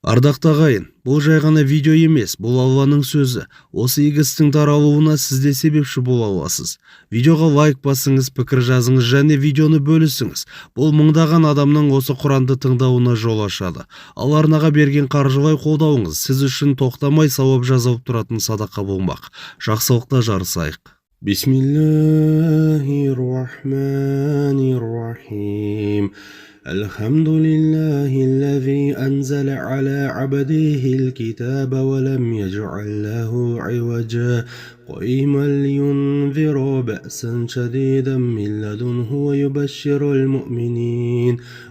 Ардақты ағайын, бұл жай ғана видео емес, бұл Алланың сөзі. Осы игі істің таралуына сіз де себепші бола аласыз. Видеоға лайк басыңыз, пікір жазыңыз және видеоны бөлісіңіз. Бұл мыңдаған адамның осы Құранды тыңдауына жол ашады. Ал арнаға берген қаржылай қолдауыңыз сіз үшін тоқтамай сауап жазылып тұратын садақа болмақ. Жақсылықта жарысайық. Бисмиллахир-рахманир-рахим. الحمد لله الذي أنزل على عبده الكتاب ولم يجعل له عوجا قيما لينذر بأسا شديدا من لدنه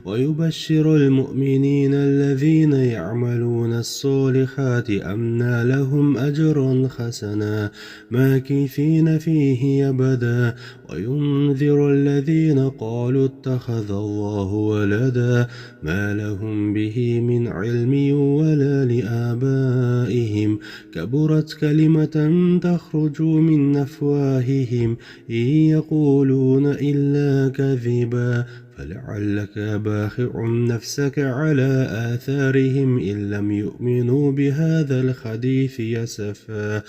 ويبشر المؤمنين الذين يعملون الصالحات أن لهم أجرا حسنا ماكثين فيه أبدا وينذر الذين قالوا اتخذ الله ولدا ما لهم به من علم ولا لآبائهم كبرت كلمة تخرج من أفواههم إن يقولون إلا كذبا فلعلك باخع نفسك على آثارهم إن لم يؤمنوا بهذا الحديث أسفا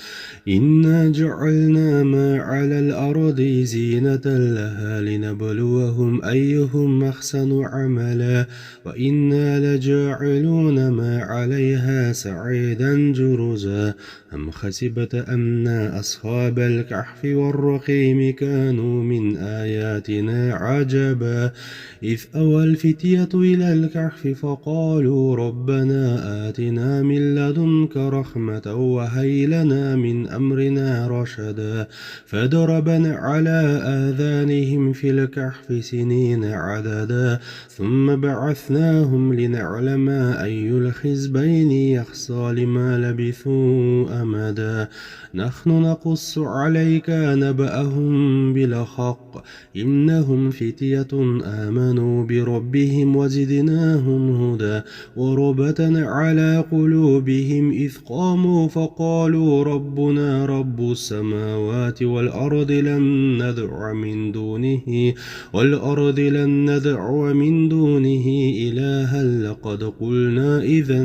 إنا جعلنا ما على الأرض زينة لها لنبلوهم أيهم أحسن عملا وإنا لجاعلون ما عليها سعيدا جرزا أم حسبت أن أصحاب الكهف والرقيم كانوا من آياتنا عجبا إذ أوى الفتية إلى الكهف فقالوا ربنا آتنا من لدنك رحمة وهيئ لنا من أمرنا رشدا فضربنا على آذانهم في الكهف سنين عددا ثم بعثناهم لنعلم أي الحزبين يحصى لما لبثوا أمدا نحن نقص عليك نبأهم بالحق إنهم فتية آمنوا بربهم وزدناهم هدى وربتنا على قلوبهم إذ قاموا فقالوا ربنا رب السماوات والأرض لن ندعو من دونه إلها لقد قلنا إذا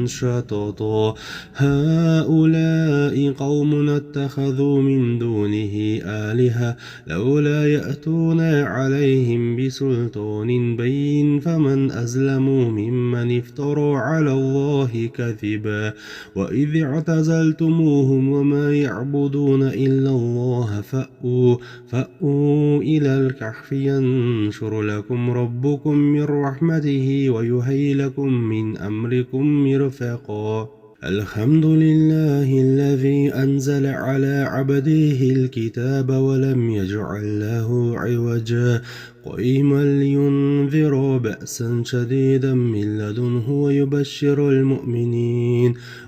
شططا هؤلاء قوم اتخذوا من دونه آلهة لولا يأتون عليهم بسلطان بين فمن أظلم ممن افترى على الله كذبا وإذ اعتزلتموهم وما يعبدون إلا الله فأووا إلى الكهف ينشر لكم ربكم من رحمته ويهيئ لكم من أمركم مرفقا الحمد لله الذي أنزل على عبده الكتاب ولم يجعل له عوجا قيما لينذر بأسا شديدا من لدنه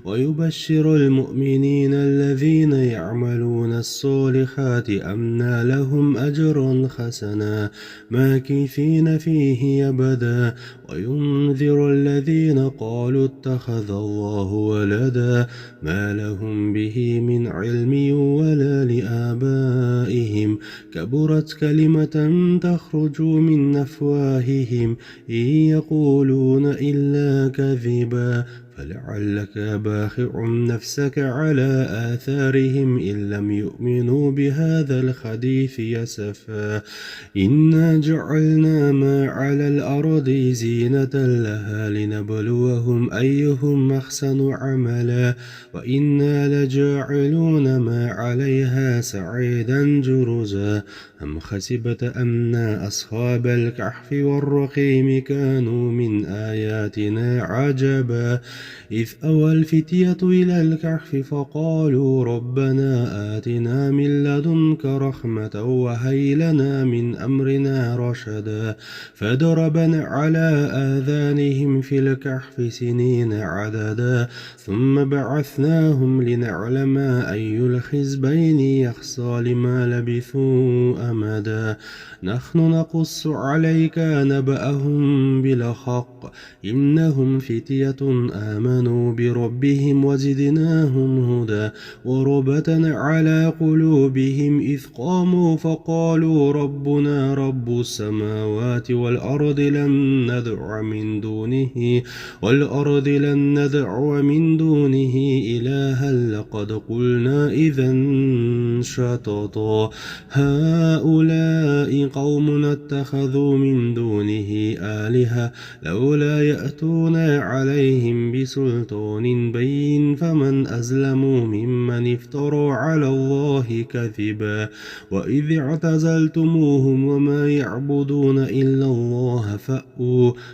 ويبشر المؤمنين الذين يعملون الصالحات أن لهم أجرا حسنا ماكثين فيه أبدا وينذر الذين قالوا اتخذ الله ولدا ما لهم به من علم ولا لآبائهم كبرت كلمة تخرج من أفواههم إن يقولون إلا كذبا فلعلك باخع نفسك على آثارهم إن لم يؤمنوا بهذا الحديث أسفا إنا جعلنا ما على الأرض زينة لها لنبلوهم أيهم أحسن عملا وإنا لجاعلون ما عليها سعيدا جرزا أم حسبت أن أصحاب الكهف والرقيم كانوا من آياتنا عجبا إذ أوى الفتية إلى الكهف فقالوا ربنا آتنا من لدنك رحمة وهيئ لنا من أمرنا رشدا فضربنا على آذانهم في الكهف سنين عددا ثم بعثناهم لنعلم أي الحزبين يحصى لما لبثوا أمدا نحن نقص عليك نبأهم بالحق إنهم فتية آمنوا بربهم وزدناهم هدى وربتنا على قلوبهم إذ قاموا فقالوا ربنا رب السماوات والأرض لن ندعو من دونه إلها لقد قلنا إذا شططا هؤلاء قوم اتخذوا من دونه آلهة لولا يأتون عليهم بسلطان بين فمن أظلم ممن افترى على الله كذبا وإذ اعتزلتموهم وما يعبدون إلا الله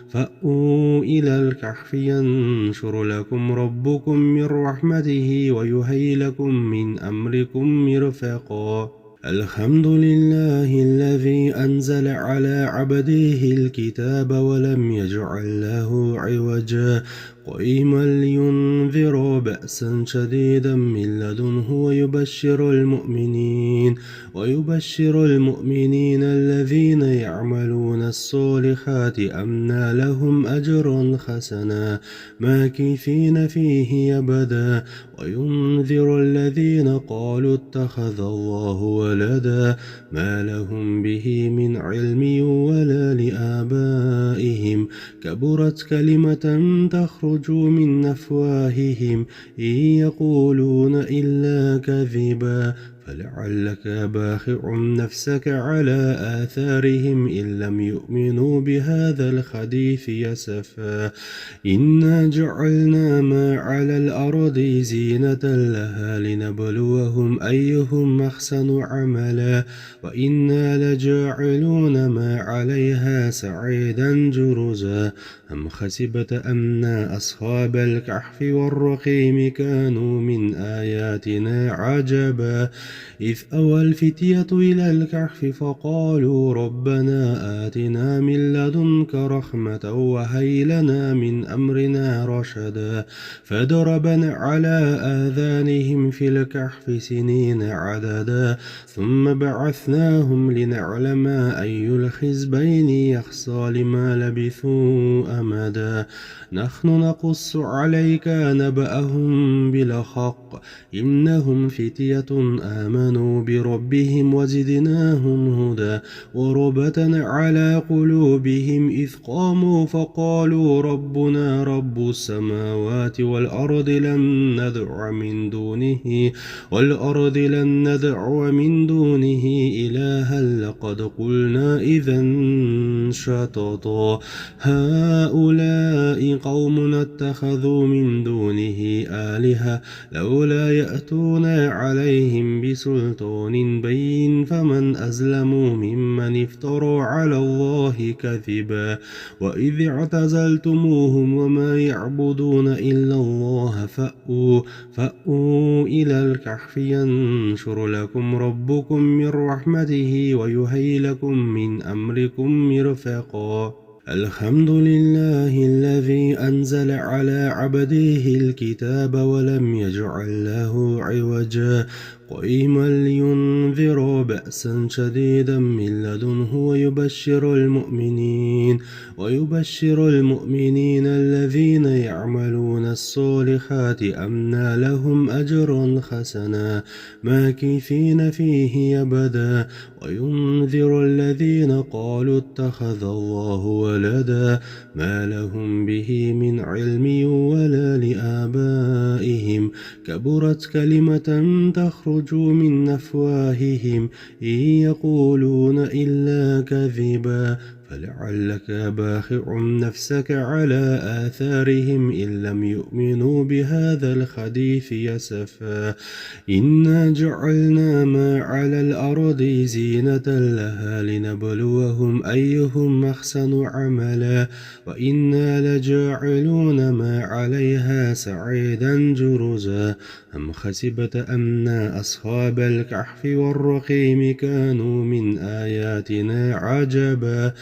فأووا إلى الكهف ينشر لكم ربكم من رحمته ويهيئ لكم من أمركم مرفقا الحمد لله الذي أنزل على عبده الكتاب ولم يجعل له عوجا قيما لينذر بأسا شديدا من لدنه ويبشر المؤمنين الذين يعملون الصالحات أن لهم أجرا حسنا ماكثين فيه أبدا وينذر الذين قالوا اتخذ الله ولدا ما لهم به من علم ولا لآبائهم كبرت كلمة تخرج من أفواههم إن يقولون إلا كذبا فلعلك باخع نفسك على آثارهم إن لم يؤمنوا بهذا الحديث يسفا إنا جعلنا ما على الأرض زينة لها لنبلوهم أيهم أحسن عملا وإنا لجاعلون ما عليها سعيدا جرزا أم حسبت أن أصحاب الكهف والرقيم كانوا من آياتنا عجبا إذ أوى الفتية إلى الكهف فقالوا ربنا آتنا من لدنك رحمة وهيئ لنا من أمرنا رشدا فضربنا على آذانهم في الكهف سنين عددا ثم بعثناهم لنعلم أي الحزبين يحصى لما لبثوا أمدا نحن نقص عليك نبأهم بالحق إنهم فتية آمنوا بربهم وزدناهم هدى وربتنا على قلوبهم إذ قاموا فقالوا ربنا رب السماوات والأرض لن ندعو من دونه إلها لقد قلنا إذا شططا هؤلاء قوم اتخذوا من دونه آلهة لولا يأتون عليهم بسلطان بين فمن أظلم ممن افترى على الله كذبا وإذ اعتزلتموهم وما يعبدون إلا الله فأووا إلى الكهف ينشر لكم ربكم من رحمته ويهيئ لكم من أمركم مرفقا الحمد لله الذي أنزل على عبده الكتاب ولم يجعل له عوجا قيما لينذر بأسا شديدا من لدنه ويبشر المؤمنين الذين يعملون الصالحات أن لهم أجرا حسنا ماكثين فيه أبدا وينذر الذين قالوا اتخذ الله ولدا ما لهم به من علم ولا لآبائهم كبرت كلمة تخرج من أفواههم إن يقولون إلا كذبا فلعلك باخع نفسك على آثارهم إن لم يؤمنوا بهذا الحديث يسفا إنا جعلنا ما على الأرض زينة لها لنبلوهم أيهم أحسن عملا وإنا لجاعلون ما عليها سعيدا جرزا أم حسبت أن أصحاب الكهف والرقيم كانوا من آياتنا عجبا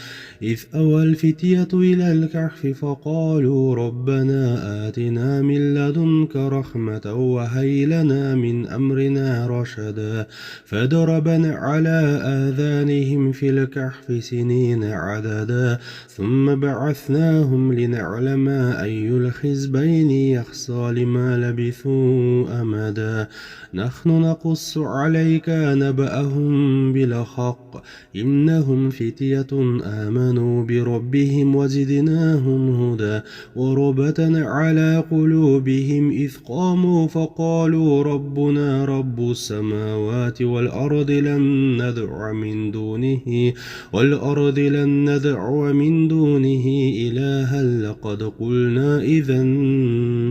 إذ أوى الفتية إلى الكهف فقالوا ربنا آتنا من لدنك رحمة وهيئ لنا من أمرنا رشدا فضربنا على آذانهم في الكهف سنين عددا ثم بعثناهم لنعلم أي الحزبين يحصى لما لبثوا أمدا نحن نقص عليك نبأهم بالحق إنهم فتية آمنوا بربهم وزدناهم هدى وربطنا على قلوبهم إذ قاموا فقالوا ربنا رب السماوات والأرض لن ندعو من دونه إلها لقد قلنا إذا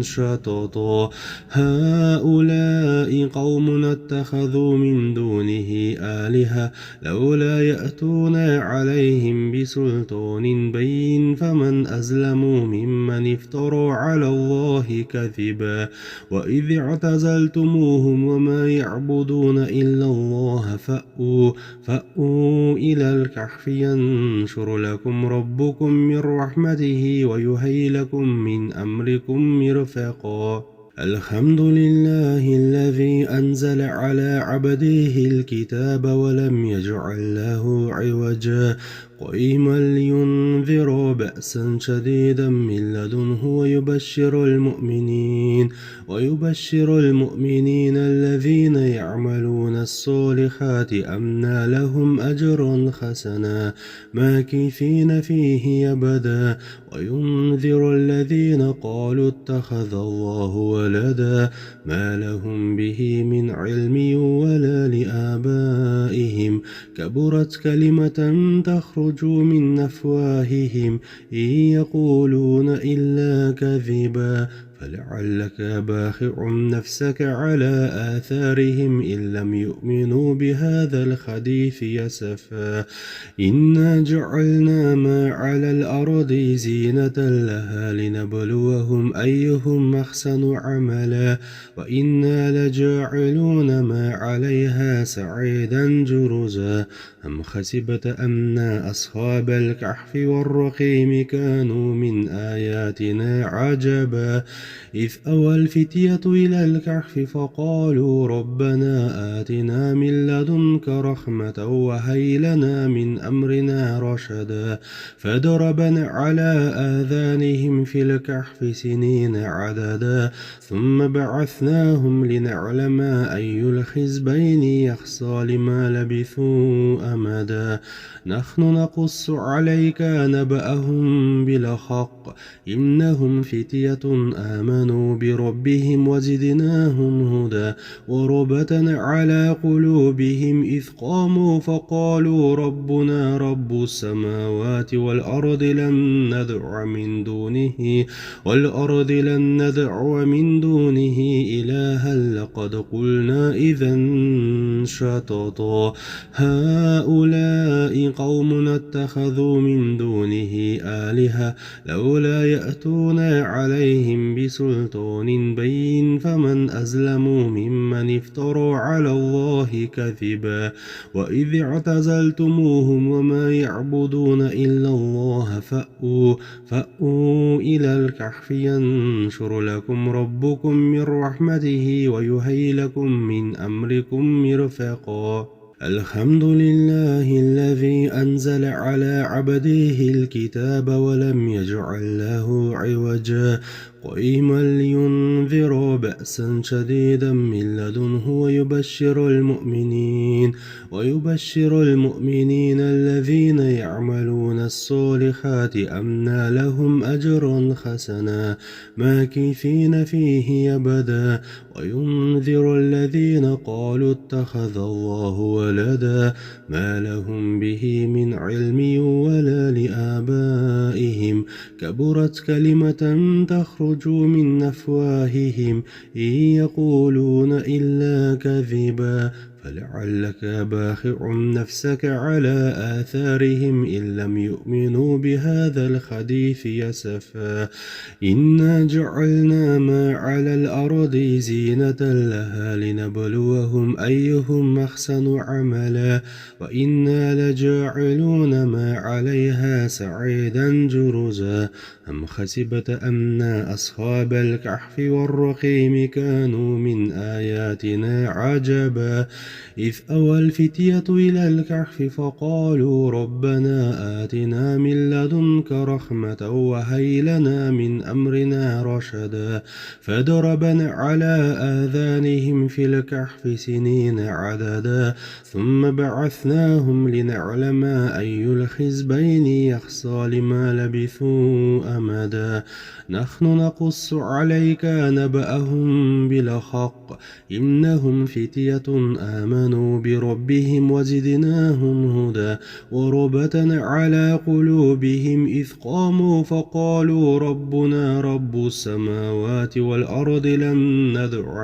شططا هؤلاء قوم اتخذوا من دونه آلهة لولا يأتون عليهم بسلطان بين فمن أظلم ممن افترى على الله كذبا وإذ اعتزلتموهم وما يعبدون إلا الله فأووا إلى الكهف ينشر لكم ربكم من رحمته ويهيئ لكم من أمركم مرفقا الحمد لله الذي أنزل على عبده الكتاب ولم يجعل له عوجا قيما لينذر بأسا شديدا من لدنه ويبشر المؤمنين الذين يعملون الصالحات أن لهم أجرا حسنا ماكثين فيه أبدا وينذر الذين قالوا اتخذ الله ولدا ما لهم به من علم ولا لآبائهم كبرت كلمة تخرج من أفواههم إن يقولون إلا كذبا فلعلك باخع نفسك على آثارهم إن لم يؤمنوا بهذا الحديث يسفا إنا جعلنا ما على الأرض زينة لها لنبلوهم أيهم أحسن عملا وإنا لجاعلون ما عليها سعيدا جرزا أم حسبت أن أصحاب الكهف والرقيم كانوا من آياتنا عجبا إذ أوى الفتية إلى الكهف فقالوا ربنا آتنا من لدنك رحمة وهيئ لنا من أمرنا رشدا فضربنا على آذانهم في الكهف سنين عددا ثم بعثناهم لنعلم أي الحزبين يحصى لما لبثوا أمدا نحن نقص عليك نبأهم بالحق إنهم فتية آمنوا بربهم وزدناهم هدى وربطنا على قلوبهم إذ قاموا فقالوا ربنا رب السماوات والأرض لن ندعو من دونه إلها لقد قلنا إذا شططا هؤلاء قوم اتخذوا من دونه آلهة لولا يأتون عليهم بسلطان بين فمن أظلم ممن افترى على الله كذبا وإذ اعتزلتموهم وما يعبدون إلا الله فأووا إلى الكهف ينشر لكم ربكم من رحمته ويهيئ لكم من أمركم مرفقا الحمد لله الذي أنزل على عبده الكتاب ولم يجعل له عوجا قيما لينذر بأسا شديدا من لدنه ويبشر المؤمنين الذين يعملون الصالحات أن لهم أجرا حسنا ماكثين فيه أبدا وينذر الذين قالوا اتخذ الله ولدا ما لهم به من علم ولا لآبائهم كبرت كلمة تخرج من أفواههم إن يقولون إلا كذبا فلعلك باخع نفسك على آثارهم إن لم يؤمنوا بهذا الحديث يسفا إنا جعلنا ما على الأرض زينة لها لنبلوهم أيهم أحسن عملا وإنا لجاعلون ما عليها سعيدا جرزا أم حسبت أن أصحاب الكهف والرقيم كانوا من آياتنا عجبا إذ أوى الفتية إلى الكهف فقالوا ربنا آتنا من لدنك رحمة وهيئ لنا من أمرنا رشدا فضربنا على آذانهم في الكهف سنين عددا ثم بعثناهم لنعلم أي الحزبين يحصى لما لبثوا أمدا نحن نقص عليك نبأهم بالحق إنهم فتية آمنوا بربهم وزدناهم هدى وربتنا على قلوبهم إذ قاموا فقالوا ربنا رب السماوات والأرض لن ندعو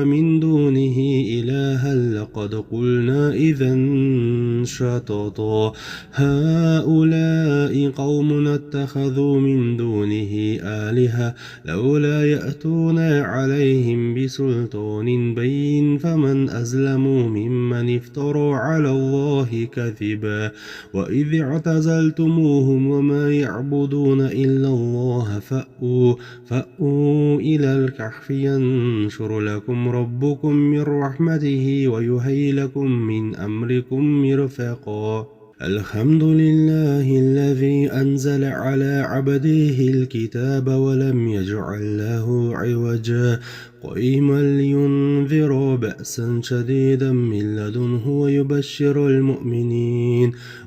من دونه إلها لقد قلنا إذا شططا هؤلاء قوم اتخذوا من دونه آلهة لولا يأتون عليهم بسلطان بين فمن أظلم ممن افترى على الله كذبا وإذ اعتزلتموهم وما يعبدون إلا الله فأووا إلى الكهف ينشر لكم ربكم من رحمته ويهيئ لكم من أمركم مرفقا الحمد لله الذي أنزل على عبده الكتاب ولم يجعل له عوجا قيما لينذر بأسا شديدا من لدنه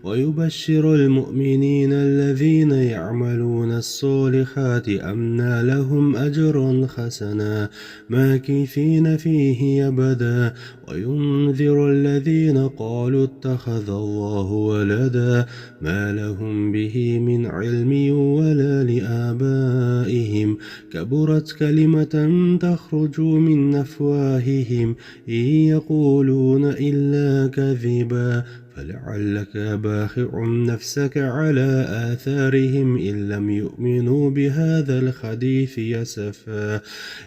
ويبشر المؤمنين الذين يعملون الصالحات أن لهم أجرا حسنا ماكثين فيه أبدا وينذر الذين قالوا اتخذ الله ولدا ما لهم به من علم ولا لآبائهم كبرت كلمة تخرج من أفواههم إن يقولون إلا كذبا فلعلك باخع نفسك على آثارهم إن لم يؤمنوا بهذا الحديث يسفا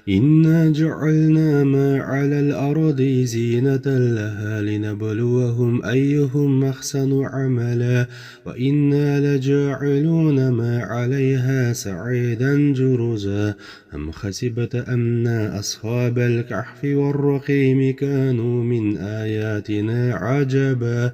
إنا جعلنا ما على الأرض زينة لها لنبلوهم أيهم أحسن عملا وإنا لجاعلون ما عليها سعيدا جرزا أم حسبت أن أصحاب الكهف والرقيم كانوا من آياتنا عجبا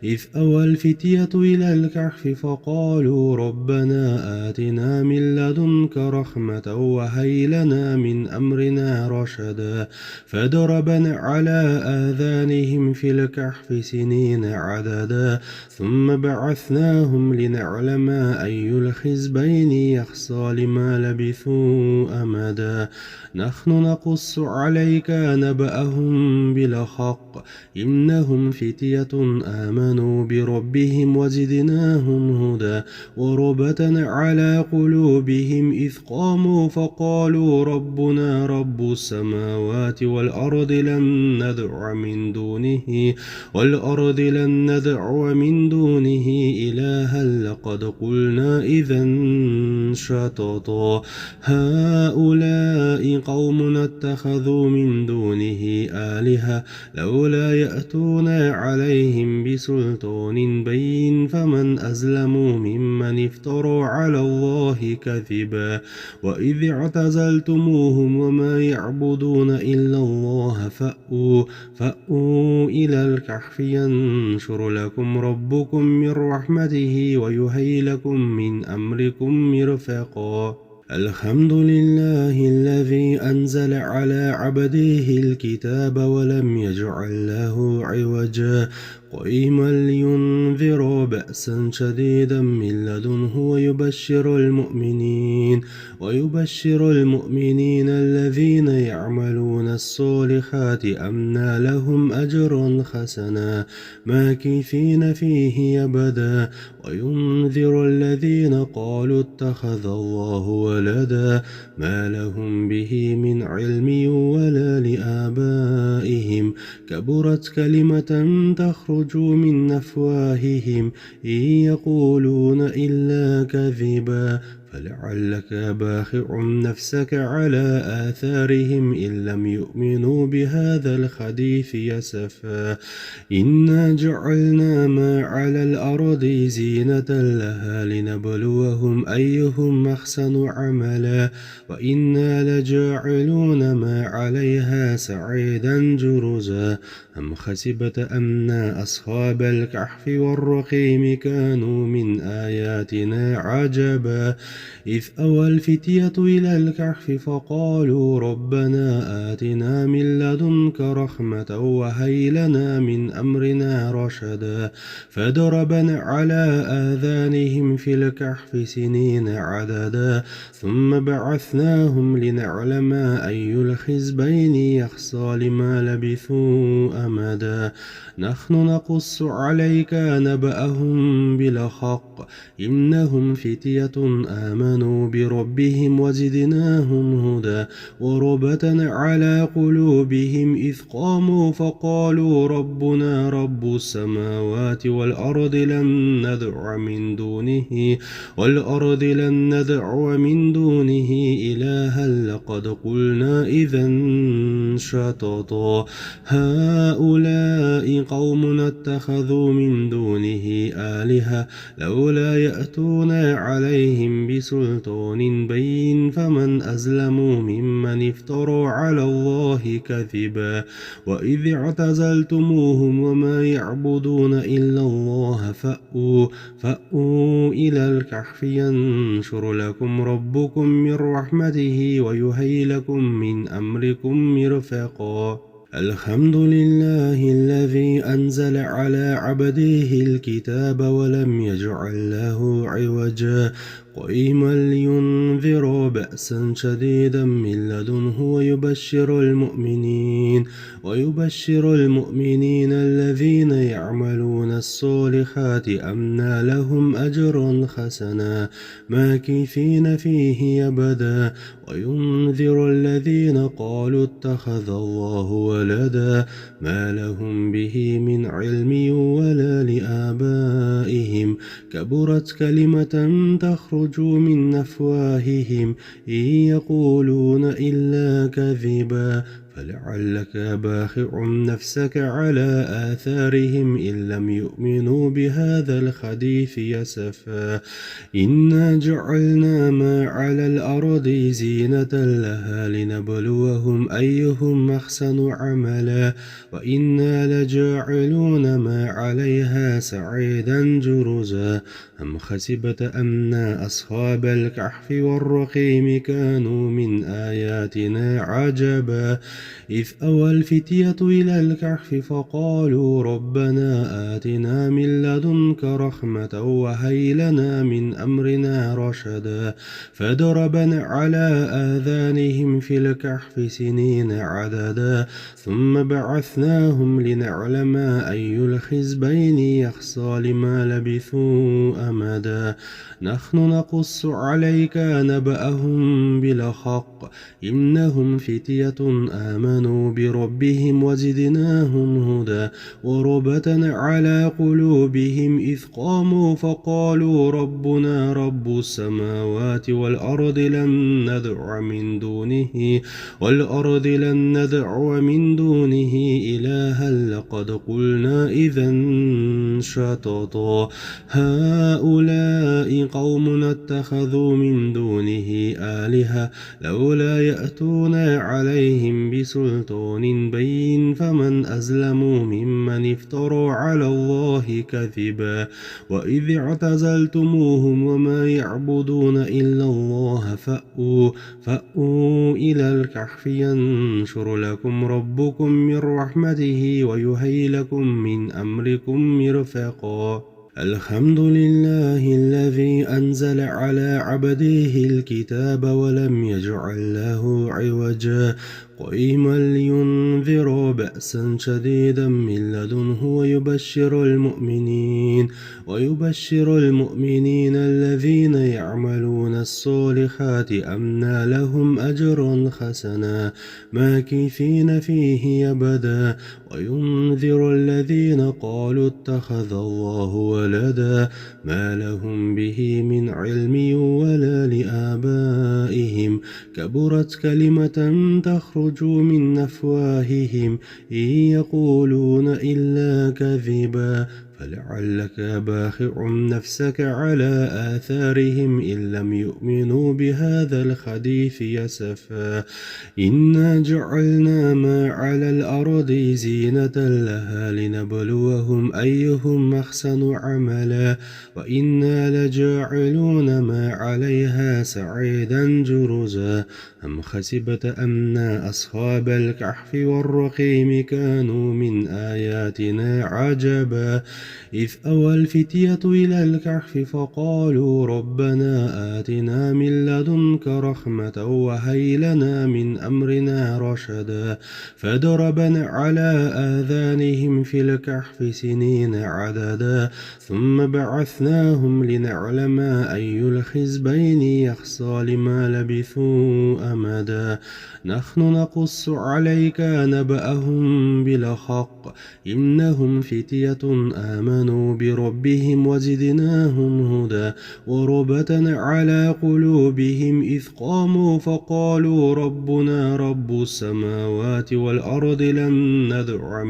إذ أوى الفتية إلى الكهف فقالوا ربنا آتنا من لدنك رحمة وهيئ لنا من أمرنا رشدا فضربنا على آذانهم في الكهف سنين عددا ثم بعثناهم لنعلم أي الحزبين يحصى لما لبثوا أمدا نحن نقص عليك نبأهم بالحق إنهم فتية آمنوا بربهم وزدناهم هدى وربتنا على قلوبهم إذ قاموا فقالوا ربنا رب السماوات والأرض لن ندعو من دونه إلها لقد قلنا إذا شططا هؤلاء قوم اتخذوا من دونه آلهة لولا يأتون عليهم بسلطان بين فمن أظلم ممن افترى على الله كذبا وإذ اعتزلتموهم وما يعبدون إلا الله فأووا إلى الكهف ينشر لكم ربكم من رحمته ويهيئ لكم من أمركم مرفقا الحمد لله الذي أنزل على عبده الكتاب ولم يجعل له عوجا قيما لينذروا بأسا شديدا من لدنه ويبشر المؤمنين الذين يعملون الصالحات أن لهم أجرا حسنا ماكثين فيه أبدا وينذر الذين قالوا اتخذ الله ولدا ما لهم به من علم ولا لآبائهم كبرت كلمة تخرج من أفواههم إن يقولون إلا كذبا فلعلك باخع نفسك على آثارهم إن لم يؤمنوا بهذا الحديث أسفا إنا جعلنا ما على الأرض زينة لها لنبلوهم أيهم أحسن عملا وإنا لجاعلون ما عليها سعيدا جرزا أم حسبت أن أصحاب الكهف والرقيم كانوا من آياتنا عجبا إذ أوى الفتية إلى الكهف فقالوا ربنا آتنا من لدنك رحمة وهيئ لنا من أمرنا رشدا فضربنا على آذانهم في الكهف سنين عددا ثم بعثناهم لنعلم أي الحزبين يحصى لما لبثوا أمدا نحن نقص عليك نبأهم بالحق إنهم فتية آمنوا بربهم وزدناهم هدى وربتنا على قلوبهم إذ قاموا فقالوا ربنا رب السماوات والأرض لن ندعو من دونه إلها لقد قلنا إذا شططا هؤلاء قوم اتخذوا من دونه آلهة لولا يأتون عليهم بسلطان بين فمن أظلم ممن افترى على الله كذبا وإذ اعتزلتموهم وما يعبدون إلا الله فأووا إلى الكهف ينشر لكم ربكم من رحمته ويهيئ لكم من أمركم مرفقا الحمد لله الذي أنزل على عبده الكتاب ولم يجعل له عوجا قيما لينذروا بأسا شديدا من لدنه ويبشر المؤمنين الذين يعملون الصالحات أن لهم أجرا حسنا ماكثين فيه أبدا وينذر الذين قالوا اتخذ الله ولدا ما لهم به من علم ولا لآبائهم كبرت كلمة تخرج من أفواههم إن يقولون إلا كذبا فلعلك باخع نفسك على آثارهم إن لم يؤمنوا بهذا الحديث أسفا إنا جعلنا ما على الأرض زينة لها لنبلوهم أيهم أحسن عملا وإنا لجاعلون ما عليها سعيدا جرزا أم حسبت أن أصحاب الكهف والرقيم كانوا من آياتنا عجبا إذ أوى الفتية إلى الكهف فقالوا ربنا آتنا من لدنك رحمة وهيئ لنا من أمرنا رشدا فضربنا على آذانهم في الكهف سنين عددا ثم بعثناهم لنعلم أي الحزبين يحصى لما لبثوا أمدا نحن نقص عليك نبأهم بالحق إنهم فتية آمنوا بربهم وزدناهم هدى وربتنا على قلوبهم إذ قاموا فقالوا ربنا رب السماوات والأرض لن ندعو من دونه إلها لقد قلنا إذا شططا هؤلاء قوم اتخذوا من دونه آلهة لولا يأتون عليهم بسلطان بين فمن أظلم ممن افترى على الله كذبا وإذ اعتزلتموهم وما يعبدون إلا الله فأووا إلى الكهف ينشر لكم ربكم من رحمته ويهيئ لكم من أمركم مرفقا الحمد لله الذي أنزل على عبده الكتاب ولم يجعل له عوجا قيما لينذر بأسا شديدا من لدنه ويبشر المؤمنين الذين يعملون الصالحات أن لهم أجرا حسنا ماكثين فيه أبدا وينذر الذين قالوا اتخذ الله ولدا ما لهم به من علم ولا لآبائهم كبرت كلمة تخرج من أفواههم إن يقولون إلا كذبا فلعلك باخع نفسك على آثارهم إن لم يؤمنوا بهذا الحديث يسفا إنا جعلنا ما على الأرض زينة لها لنبلوهم أيهم أحسن عملا وإنا لجاعلون ما عليها سعيدا جرزا أم حسبت أن أصحاب الكهف والرقيم كانوا من آياتنا عجبا إذ أوى الفتية إلى الكهف فقالوا ربنا آتنا من لدنك رحمة وهيئ لنا من أمرنا رشدا فضربنا على آذانهم في الكهف سنين عددا ثم بعثناهم لنعلم أي الحزبين يحصى لما لبثوا أمدا نحن نقص عليك نبأهم بالحق إنهم فتية آمنوا بربهم وزدناهم هدى وربتنا على قلوبهم إذ قاموا فقالوا ربنا رب السماوات والأرض لن ندعو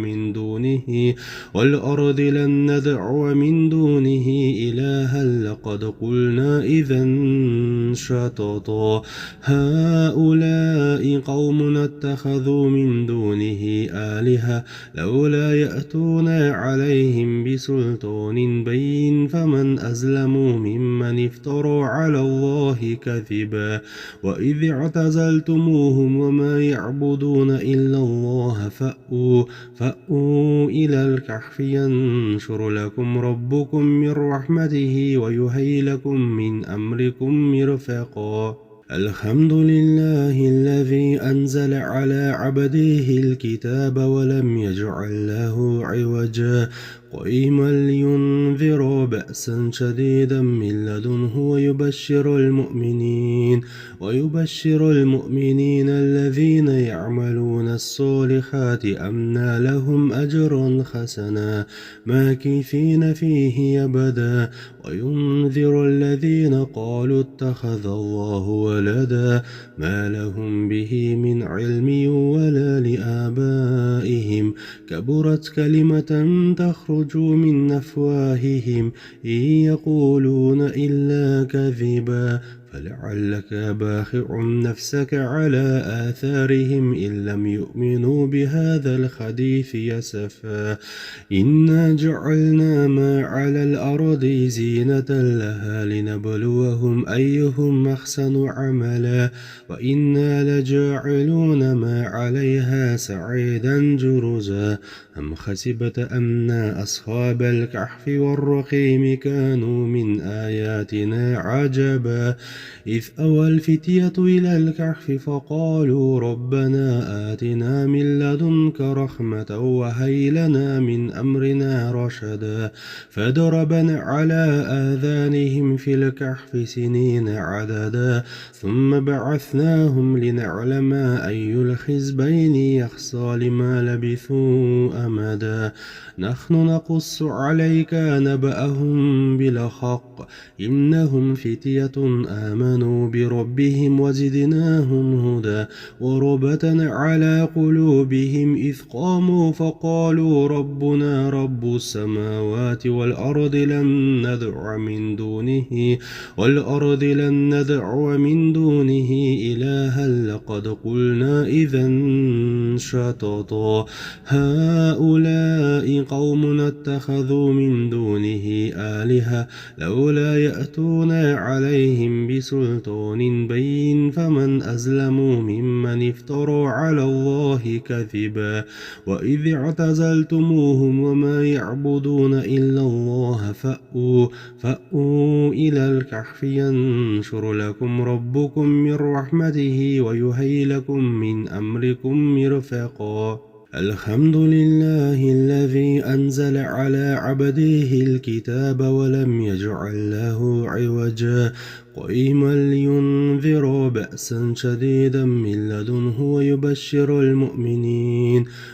من دونه إلها لقد قلنا إذا شططا هؤلاء قوم اتخذوا من دونه آلهة لولا يأتون عليهم بسلطان بين فمن أظلم ممن افترى على الله كذبا وإذ اعتزلتموهم وما يعبدون إلا الله فأووا إلى الكهف ينشر لكم ربكم من رحمته ويهيئ لكم من أمركم مرفقا الحمد لله الذي أنزل على عبده الكتاب ولم يجعل له عوجا قيما لينذر بأسا شديدا من لدنه ويبشر المؤمنين الذين يعملون الصالحات أن لهم أجرا حسنا ماكثين فيه أبدا وينذر الذين قالوا اتخذ الله ولدا ما لهم به من علم ولا لآبائهم كبرت كلمة تخرج من أفواههم إن يقولون إلا كذبا فلعلك باخع نفسك على آثارهم إن لم يؤمنوا بهذا الحديث يسفا إنا جعلنا ما على الأرض زينة لها لنبلوهم أيهم أحسن عملا وإنا لجاعلون ما عليها سعيدا جرزا أم حسبت أن أصحاب الكهف والرقيم كانوا من آياتنا عجبا إذ أوى الفتية إلى الكهف فقالوا ربنا آتنا من لدنك رحمة وهيئ لنا من أمرنا رشدا فضربنا على آذانهم في الكهف سنين عددا ثم بعثناهم لنعلم أي الحزبين يحصى لما لبثوا أمدا نحن نقص عليك نبأهم بالحق إنهم فتية آمنوا بربهم وزدناهم هدى وربطنا على قلوبهم إذ قاموا فقالوا ربنا رب السماوات والأرض لن ندعو من دونه إلها لقد قلنا إذا شططا هؤلاء قوم اتخذوا من دونه آلهة لولا يأتون عليهم بسلطان بين فمن أظلم ممن افترى على الله كذبا وإذ اعتزلتموهم وما يعبدون إلا الله فأووا إلى الكهف ينشر لكم ربكم من رحمته ويهيئ لكم من أمركم مرفقا الحمد لله الذي أنزل على عبده الكتاب ولم يجعل له عوجا قيما لينذر بأسا شديدا من لدنه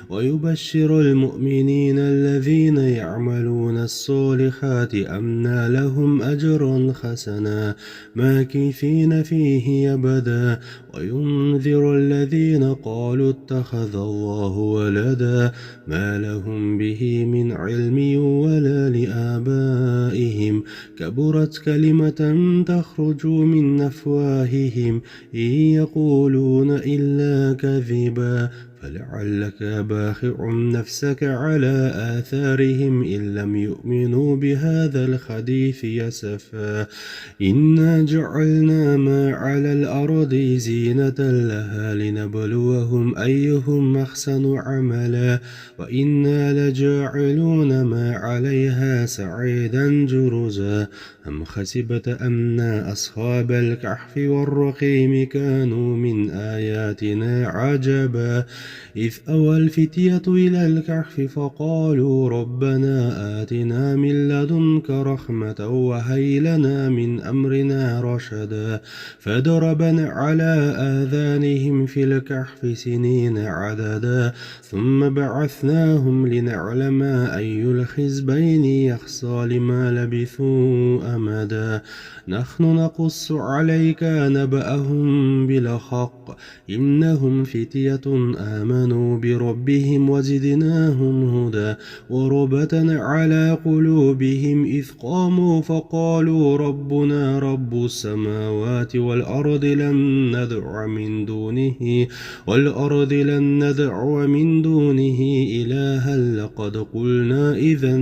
ويبشر المؤمنين الذين يعملون الصالحات أن لهم أجرا حسنا ماكثين فيه أبدا وينذر الذين قالوا اتخذ الله ولدا ما لهم به من علم ولا لآبائهم كبرت كلمة تخرج من أفواههم إن يقولون إلا كذبا فلعلك باخع نفسك على آثارهم إن لم يؤمنوا بهذا الحديث يسفا إنا جعلنا ما على الأرض زينة لها لنبلوهم أيهم أحسن عملا وإنا لجاعلون ما عليها سعيدا جرزا أم حسبت أن أصحاب الكهف والرقيم كانوا من آياتنا عجبا إذ أوى الفتية إلى الكهف فقالوا ربنا آتنا من لدنك رحمة وهيئ لنا من أمرنا رشدا فضربنا على آذانهم في الكهف سنين عددا ثم بعثناهم لنعلم أي الحزبين يحصى لما لبثوا أمدا نحن نقص عليك نبأهم بالحق إنهم فتية آمنوا بربهم وزدناهم هدى وربطنا على قلوبهم إذ قاموا فقالوا ربنا رب السماوات والأرض لن ندعو من دونه إلها لقد قلنا إذا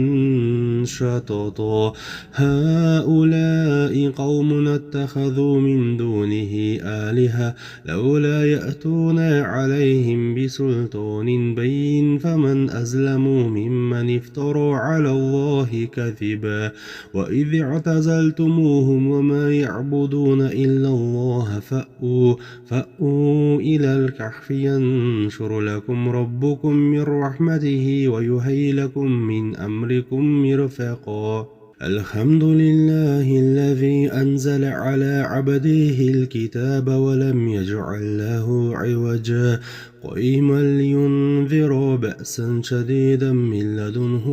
شططا هؤلاء قوم اتخذوا من دونه آلهة لولا يأتون عليهم بسلطان بين فمن أظلم ممن افترى على الله كذبا وإذ اعتزلتموهم وما يعبدون إلا الله فأووا إلى الكهف ينشر لكم ربكم من رحمته ويهيئ لكم من أمركم مرفقا الحمد لله الذي أنزل على عبده الكتاب ولم يجعل له عوجا قيما لينذر بأسا شديدا من لدنه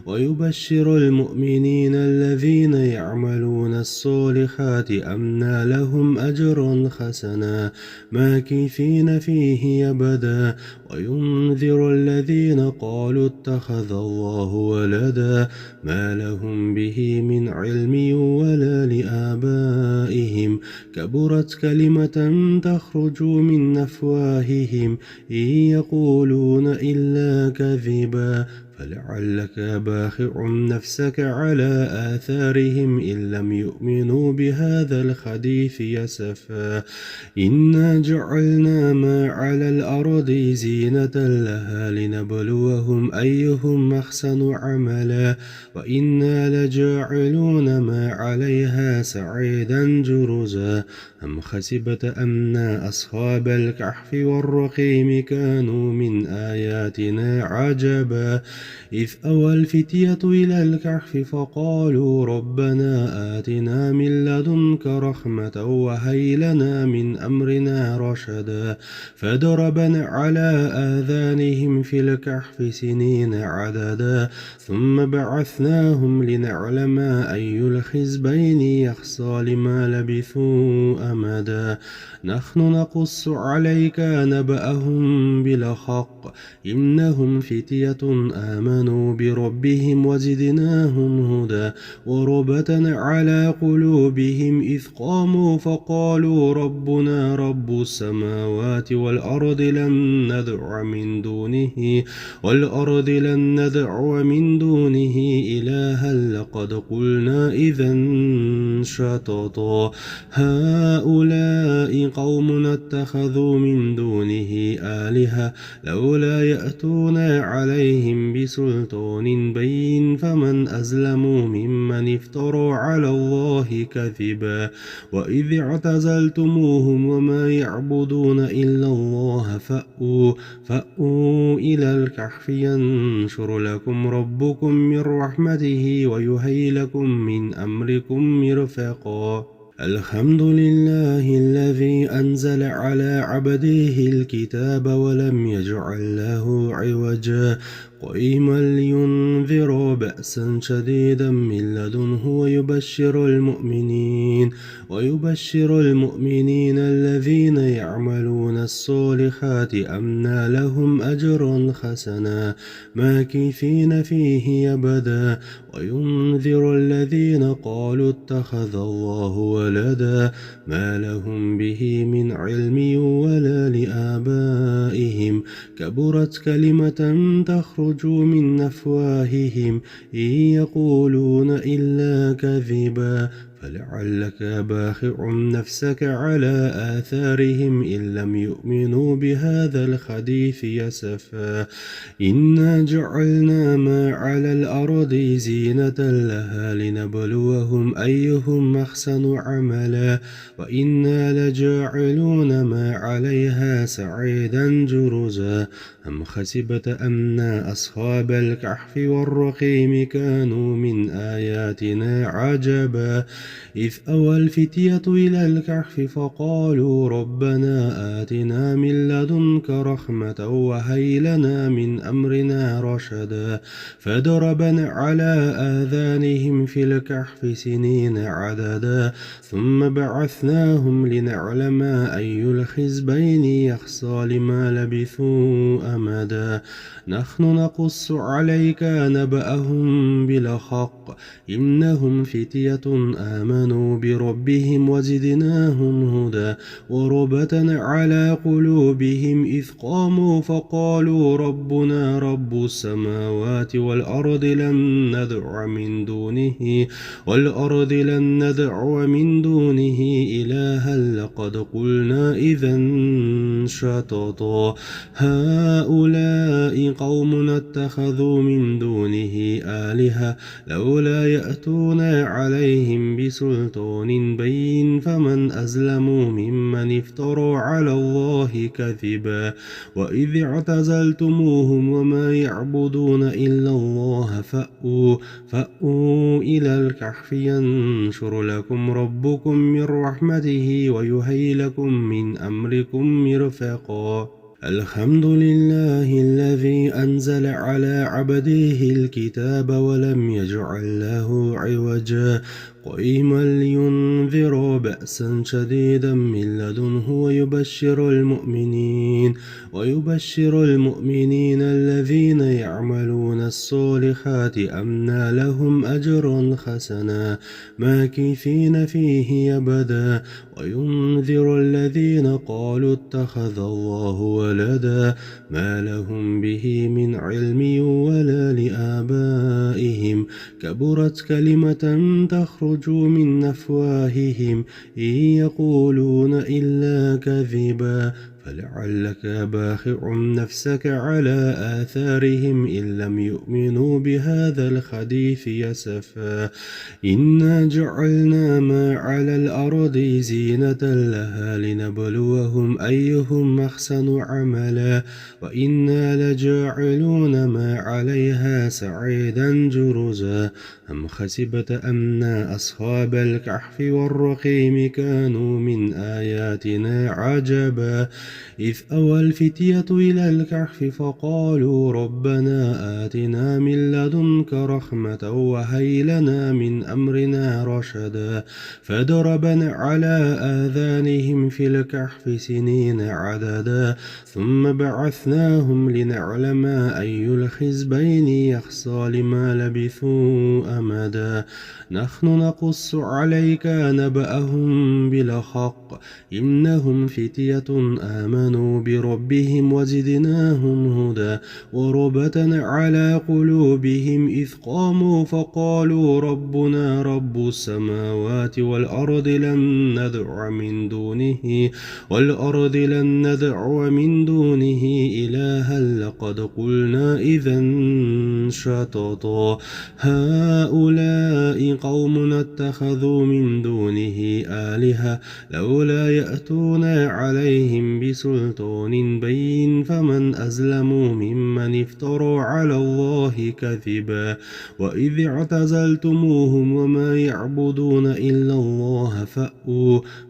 ويبشر المؤمنين الذين يعملون الصالحات أن لهم أجرا حسنا ماكثين فيه أبدا وينذر الذين قالوا اتخذ الله ولدا ما لهم به من علم ولا لآبائهم كبرت كلمة تخرج من أفواههم إن يقولون إلا كذبا فلعلك باخع نفسك على آثارهم إن لم يؤمنوا بهذا الحديث يسفا إنا جعلنا ما على الأرض زينة لها لنبلوهم أيهم أحسن عملا وإنا لجاعلون ما عليها سعيدا جرزا أم حسبت أن أصحاب الكهف والرقيم كانوا من آياتنا عجبا إذ أوى الفتية إلى الكهف فقالوا ربنا آتنا من لدنك رحمة وهيئ لنا من أمرنا رشدا فضربنا على آذانهم في الكهف سنين عددا ثم بعثناهم لنعلم أي الحزبين يحصى لما لبثوا أمدا نحن نقص عليك نبأهم بالحق إنهم فتية آمنوا بربهم وزدناهم هدى وربطنا على قلوبهم إذ قاموا فقالوا ربنا رب السماوات والأرض لن ندعو من دونه إلها لقد قلنا إذا شططا هؤلاء قوم اتخذوا من دونه آلهة لولا يأتون عليهم بسلطان بين فمن أظلم ممن افترى على الله كذبا وإذ اعتزلتموهم وما يعبدون إلا الله فأووا إلى الكهف ينشر لكم ربكم من رحمته ويهيئ لكم من أمركم مرفقا الحمد لله الذي أنزل على عبده الكتاب ولم يجعل له عوجا قيما لينذر بأسا شديدا من لدنه ويبشر المؤمنين الذين يعملون الصالحات أن لهم أجرا حسنا ماكثين فيه أبدا وينذر الذين قالوا اتخذ الله ولدا ما لهم به من علم ولا لآبائهم كبرت كلمة تخرج من أفواههم إن يقولون إلا كذبا فلعلك باخع نفسك على آثارهم إن لم يؤمنوا بهذا الحديث يسفا إنا جعلنا ما على الأرض زينة لها لنبلوهم أيهم أحسن عملا وإنا لجاعلون ما عليها سعيدا جرزا أم حسبت أن أصحاب الكهف والرقيم كانوا من آياتنا عجبا إذ أوى الفتية إلى الكهف فقالوا ربنا آتنا من لدنك رحمة وهيئ لنا من أمرنا رشدا فضربنا على آذانهم في الكهف سنين عددا ثم بعثناهم لنعلم أي الحزبين يحصى لما لبثوا أمدا نحن نقص عليك نبأهم بالحق إنهم فتية آمنوا بربهم وزدناهم هدى وربطنا على قلوبهم إذ قاموا فقالوا ربنا رب السماوات والأرض لن ندعو من دونه إلها لقد قلنا إذا شططا هؤلاء قوم اتخذوا من دونه آلهة لولا يأتون عليهم بسلطان بين فمن أظلم ممن افترى على الله كذبا وإذ اعتزلتموهم وما يعبدون إلا الله فأووا إلى الكهف ينشر لكم ربكم من رحمته ويهيئ لكم من أمركم مرفقا الحمد لله الذي أنزل على عبده الكتاب ولم يجعل له عوجا قيما لينذر بأسا شديدا من لدنه ويبشر المؤمنين الذين يعملون الصالحات أن لهم أجرا حسنا ماكثين فيه أبدا وينذر الذين قالوا اتخذ الله ولدا ما لهم به من علم ولا لآبائهم كبرت كلمة تخرج من أفواههم إن يقولون إلا كذبا فلعلك باخع نفسك على آثارهم إن لم يؤمنوا بهذا الحديث أسفا إنا جعلنا ما على الأرض زينة لها لنبلوهم أيهم أحسن عملا وإنا لجاعلون ما عليها سعيدا جرزا أم حسبت أن أصحاب الكهف والرقيم كانوا من آياتنا عجبا إذ أوى الفتية إلى الكهف فقالوا ربنا آتنا من لدنك رحمة وهيئ لنا من أمرنا رشدا فضربنا على آذانهم في الكهف سنين عددا ثم بعثناهم لنعلم أي الحزبين يحصى لما لبثوا أمدا نحن نقص عليك نبأهم بالحق إنهم فتية آمنوا بربهم وزدناهم هدى وربتنا على قلوبهم إذ قاموا فقالوا ربنا رب السماوات والأرض لن ندعو من دونه إلها لقد قلنا إذا شططا هؤلاء قوم اتخذوا من دونه آلهة لولا يأتون عليهم بسلطان بين فمن أظلم ممن افترى على الله كذبا وإذ اعتزلتموهم وما يعبدون إلا الله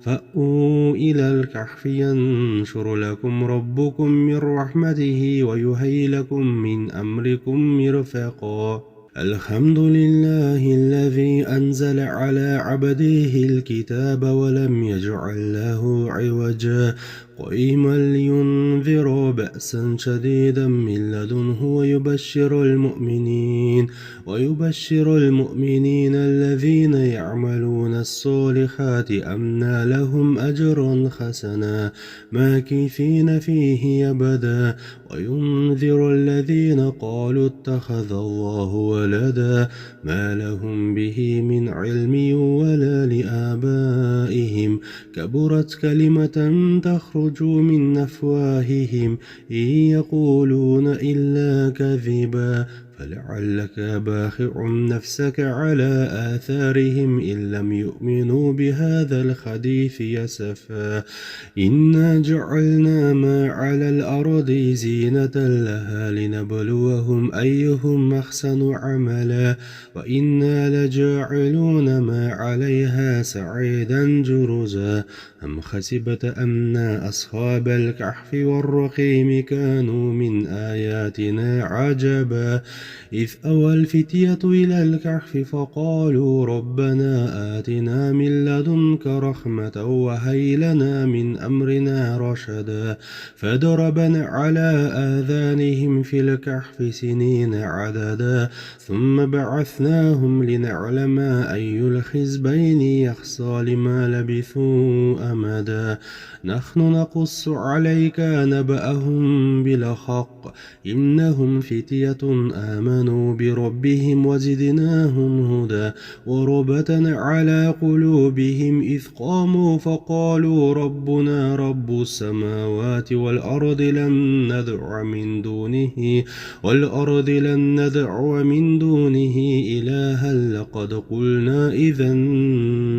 فأووا إلى الكهف ينشر لكم ربكم من رحمته ويهيئ لكم من أمركم مرفقا الحمد لله الذي أنزل على عبده الكتاب ولم يجعل له عوجا قيما لينذر بأسا شديدا من لدنه ويبشر المؤمنين الذين يعملون الصالحات أن لهم أجرا حسنا ماكثين فيه أبدا وينذر الذين قالوا اتخذ الله ولدا ما لهم به من علم ولا لآبائهم كبرت كلمة تخرج من أفواههم إن يقولون إلا كذبا فلعلك باخع نفسك على آثارهم إن لم يؤمنوا بهذا الحديث أسفا إنا جعلنا ما على الأرض زينة لها لنبلوهم أيهم أحسن عملا وإنا لجاعلون ما عليها سعيدا جرزا أم حسبت أن أصحاب الكهف والرقيم كانوا من آياتنا عجبا إذ أوى الفتية إلى الكهف فقالوا ربنا آتنا من لدنك رحمة وهيئ لنا من أمرنا رشدا فضربنا على آذانهم في الكهف سنين عددا ثم بعثناهم لنعلم أي الحزبين يحصى لما لبثوا أمدا نحن نقص عليك نبأهم بالحق إنهم فتية آمنوا بربهم وزدناهم هدى وربتنا على قلوبهم إذ قاموا فقالوا ربنا رب السماوات والأرض لن ندعو من دونه إلها لقد قلنا إذا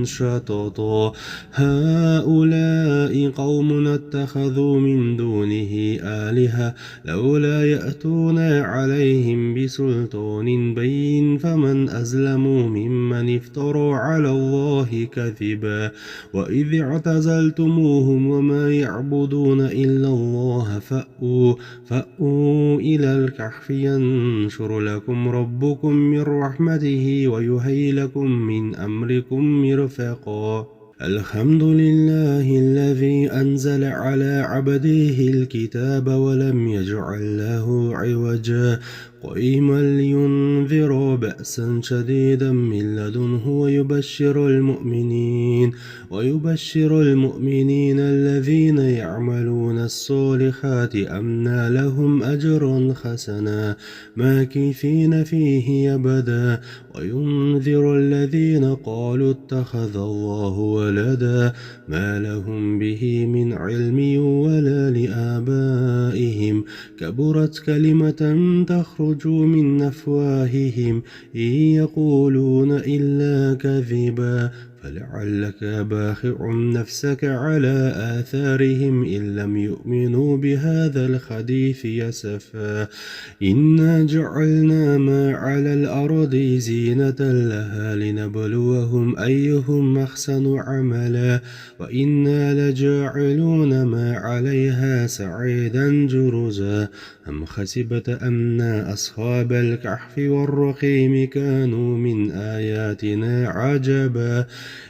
شططا هؤلاء قوم اتخذوا من دونه آلهة لولا يأتون عليهم بسلطان بين فمن أظلم ممن افترى على الله كذبا وإذ اعتزلتموهم وما يعبدون إلا الله فأووا إلى الكهف ينشر لكم ربكم من رحمته ويهيئ لكم من أمركم مرفقا الحمد لله الذي أنزل على عبده الكتاب ولم يجعل له عوجا قيما لينذروا بأسا شديدا من لدنه ويبشر المؤمنين الذين يعملون الصالحات أن لهم أجرا حسنا ماكثين فيه أبدا وينذر الذين قالوا اتخذ الله ولدا ما لهم به من علم ولا لآبائهم كبرت كلمة تخرج من أفواههم إن يقولون إلا كذبا فلعلك باخع نفسك على آثارهم إن لم يؤمنوا بهذا الحديث أسفا إنا جعلنا ما على الأرض زينة لها لنبلوهم أيهم أحسن عملا وإنا لجاعلون ما عليها سعيدا جرزا أم حسبت أن أصحاب الكهف والرقيم كانوا من آياتنا عجبا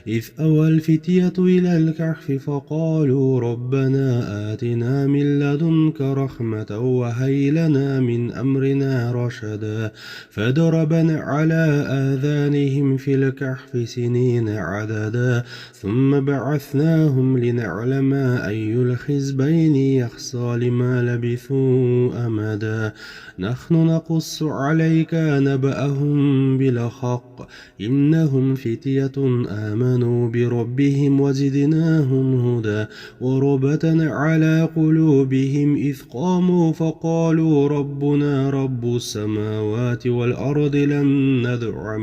إذ أوى الفتية إلى الكهف فقالوا ربنا آتنا من لدنك رحمة وهيئ لنا من أمرنا رشدا فضربنا على آذانهم في الكهف سنين عددا ثم بعثناهم لنعلم أي الحزبين يحصى لما لبثوا أمدا نحن نقص عليك نبأهم بالحق إنهم فتية آمنوا بربهم وزدناهم هدى وربتنا على قلوبهم إذ قاموا فقالوا ربنا رب السماوات والأرض لن ندعو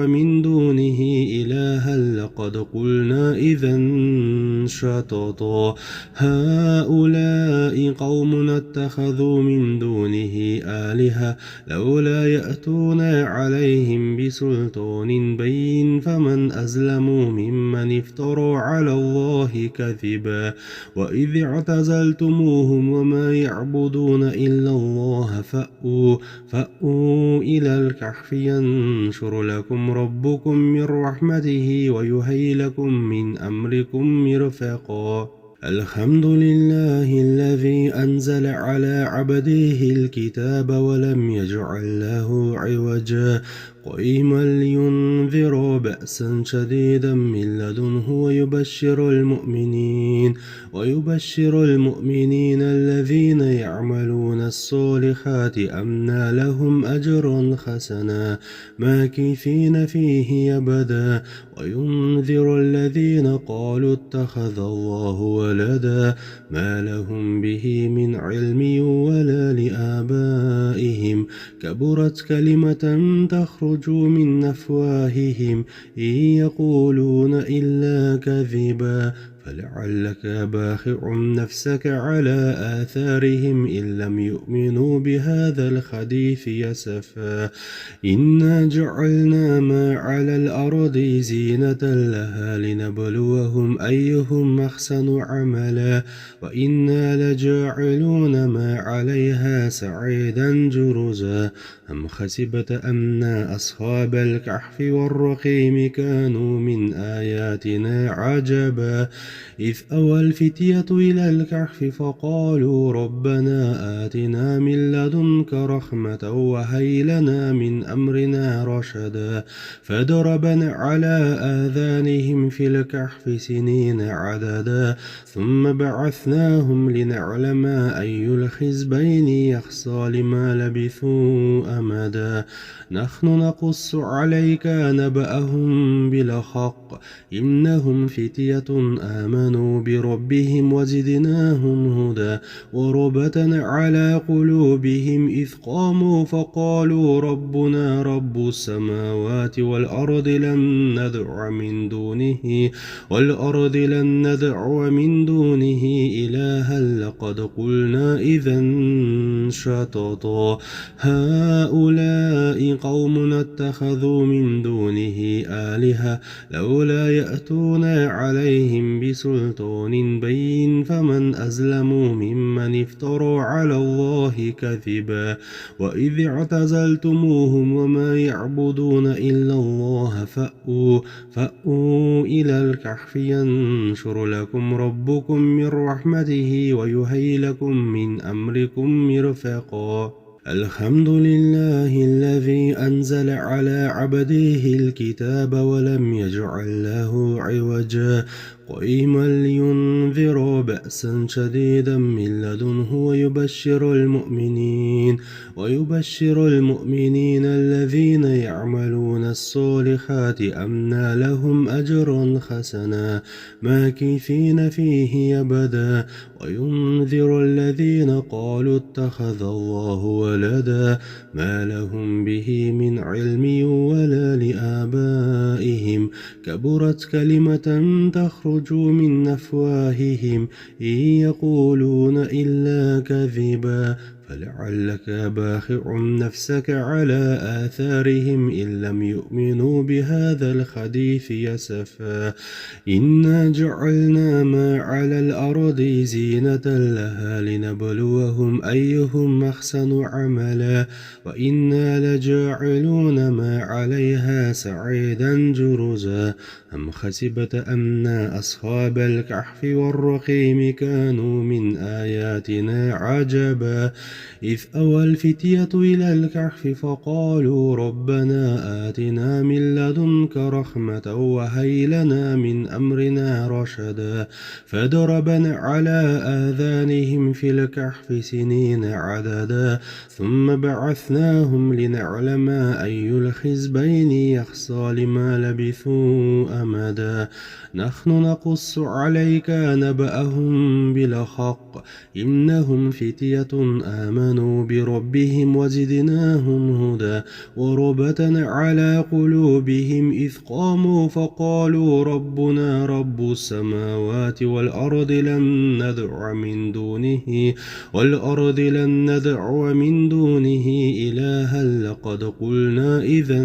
من دونه إلها لقد قلنا إذا شططا هؤلاء قوم اتخذوا من دونه آلهة لولا يأتون عليهم بسلطان بين فمن أظلم ممن افترى على الله كذبا وإذ اعتزلتموهم وما يعبدون إلا الله فأووا إلى الكهف ينشر لكم ربكم من رحمته ويهيئ لكم من أمركم مرفقا الحمد لله الذي أنزل على عبده الكتاب ولم يجعل له عوجا قيما لينذروا بأسا شديدا من لدنه ويبشر المؤمنين الذين يعملون الصالحات أن لهم أجرا حسنا ماكثين فيه أبدا وينذر الذين قالوا اتخذ الله ولدا ما لهم به من علم ولا لآبائهم كبرت كلمة تخرج من أفواههم إن يقولون إلا كذبا فلعلك باخع نفسك على آثارهم إن لم يؤمنوا بهذا الحديث أسفا إنا جعلنا ما على الأرض زينة لها لنبلوهم أيهم أحسن عملا وإنا لجاعلون ما عليها سعيدا جرزا أم حسبت أن أصحاب الكهف والرقيم كانوا من آياتنا عجبا إذ أوى الفتية إلى الكهف فقالوا ربنا آتنا من لدنك رحمة وهيئ لنا من أمرنا رشدا فضربنا على آذانهم في الكهف سنين عددا ثم بعثناهم لنعلم أي الحزبين يحصى لما لبثوا أمدا نحن نقص عليك نبأهم بالحق إنهم فتية آمنوا بربهم وزدناهم هدى وربتنا على قلوبهم إذ قاموا فقالوا ربنا رب السماوات والأرض لن ندعو من دونه إلها لقد قلنا إذا شططا هؤلاء قوم اتخذوا من دونه آلهة لولا يأتون عليهم بسلطان بين فمن أظلم ممن افترى على الله كذبا وإذ اعتزلتموهم وما يعبدون إلا الله فأووا إلى الكهف ينشر لكم ربكم من رحمته ويهيئ لكم من أمركم مرفقا الحمد لله الذي أنزل على عبده الكتاب ولم يجعل له عوجا قيما لينذر بأسا شديدا من لدنه ويبشر المؤمنين الذين يعملون الصالحات أن لهم أجرا حسنا ماكثين فيه أبدا وينذر الذين قالوا اتخذ الله ولدا ما لهم به من علم ولا لآبائهم كبرت كلمة تخرج من أفواههم إن يقولون إلا كذبا فلعلك باخع نفسك على آثارهم إن لم يؤمنوا بهذا الحديث يسفا إنا جعلنا ما على الأرض زينة لها لنبلوهم أيهم أحسن عملا وإنا لجاعلون ما عليها سعيدا جرزا أم حسبت أن أصحاب الكهف والرقيم كانوا من آياتنا عجبا إذ أوى الفتية إلى الكهف فقالوا ربنا آتنا من لدنك رحمة وهيئ لنا من أمرنا رشدا فضربنا على آذانهم في الكهف سنين عددا ثم بعثناهم لنعلم أي الحزبين يحصى لما لبثوا أمدا نحن نقص عليك نبأهم بالحق إنهم فتية آمنوا بربهم وزدناهم هدى وربطنا على قلوبهم إذ قاموا فقالوا ربنا رب السماوات والأرض لن ندعو من دونه إلها لقد قلنا إذا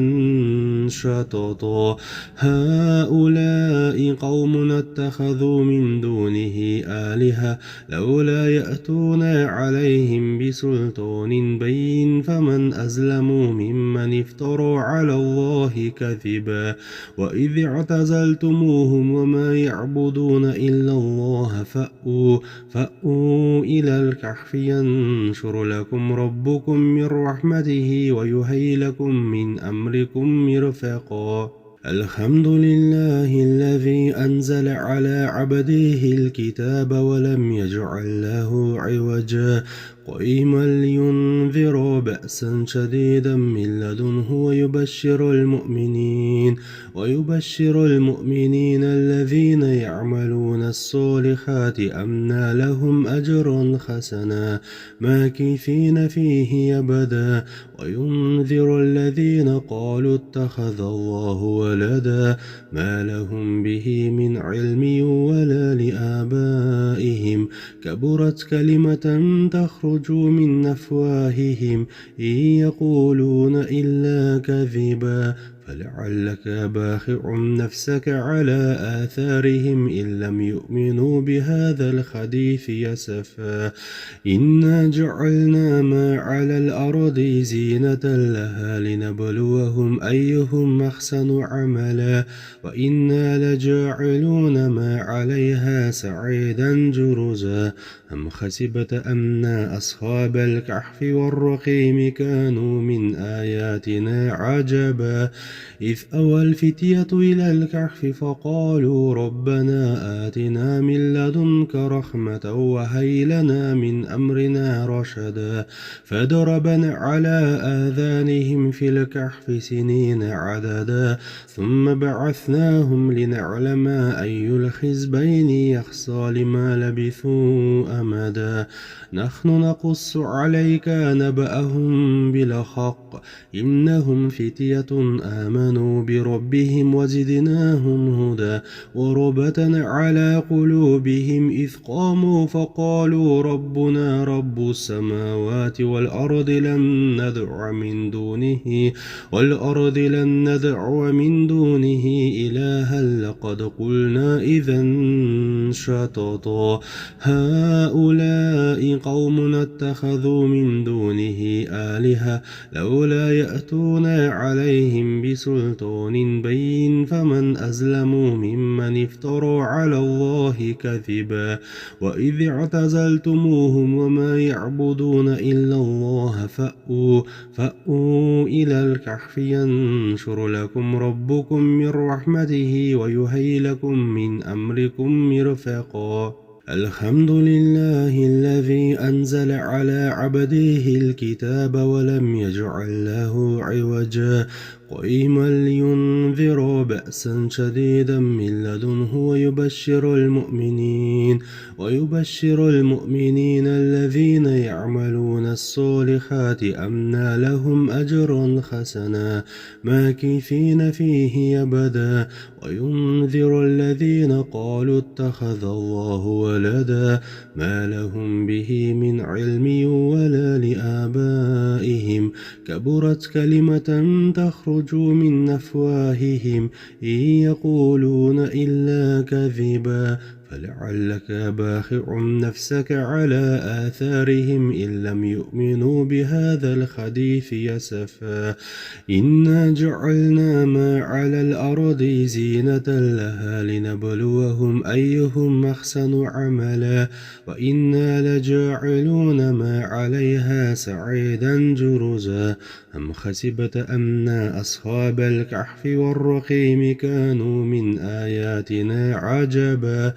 شططا هؤلاء قوم اتخذوا من دونه آلهة لولا يأتون عليهم بسلطان بين فمن أظلم ممن افترى على الله كذبا وإذ اعتزلتموهم وما يعبدون إلا الله فأووا إلى الكهف ينشر لكم ربكم من رحمته ويهيئ لكم من أمركم مرفقا الحمد لله الذي أنزل على عبده الكتاب ولم يجعل له عوجا قيما لينذر بأسا شديدا من لدنه ويبشر المؤمنين الذين يعملون الصالحات أن لهم أجرا حسنا ماكثين فيه أبدا وينذر الذين قالوا اتخذ الله ولدا ما لهم به من علم ولا لآبائهم كبرت كلمة تخرج من أفواههم إن يقولون إلا كذبا فلعلك باخع نفسك على آثارهم إن لم يؤمنوا بهذا الحديث يسفا إنا جعلنا ما على الأرض زينة لها لنبلوهم أيهم أحسن عملا وإنا لجاعلون ما عليها سعيدا جرزا أم حسبت أن أصحاب الكهف والرقيم كانوا من آياتنا عجبا إذ أوى الفتية إلى الكهف فقالوا ربنا آتنا من لدنك رحمة وهيئ لنا من أمرنا رشدا فضربنا على آذانهم في الكهف سنين عددا ثم بعثناهم لنعلم أي الحزبين يحصى لما لبثوا أمدا نحن نقص عليك نبأهم بالحق إنهم فتية آمنوا بربهم وزدناهم هدى وربطنا على قلوبهم إذ قاموا فقالوا ربنا رب السماوات والأرض لن ندعو إلها لقد قلنا إذا شططا هؤلاء قوم اتخذوا من دونه آلهة لولا يأتون عليهم بسلطان بين فمن أظلم ممن افترى على الله كذبا وإذ اعتزلتموهم وما يعبدون إلا الله فأووا إلى الكهف ينشر لكم ربكم من رحمته ويهيئ لكم من أمركم مرفقا الحمد لله الذي أنزل على عبده الكتاب ولم يجعل له عوجا قيما لينذر بأسا شديدا من لدنه ويبشر المؤمنين الذين يعملون الصالحات أن لهم أجرا حسنا ماكثين فيه أبدا وينذر الذين قالوا اتخذ الله ولدا ما لهم به من علم ولا لآبائهم كبرت كلمة تخرج من أفواههم إن يقولون إلا كذبا فلعلك باخع نفسك على آثارهم إن لم يؤمنوا بهذا الحديث يسفا إنا جعلنا ما على الأرض زينة لها لنبلوهم أيهم أحسن عملا وإنا لجاعلون ما عليها سعيدا جرزا أم حسبت أن أصحاب الكهف والرقيم كانوا من آياتنا عجبا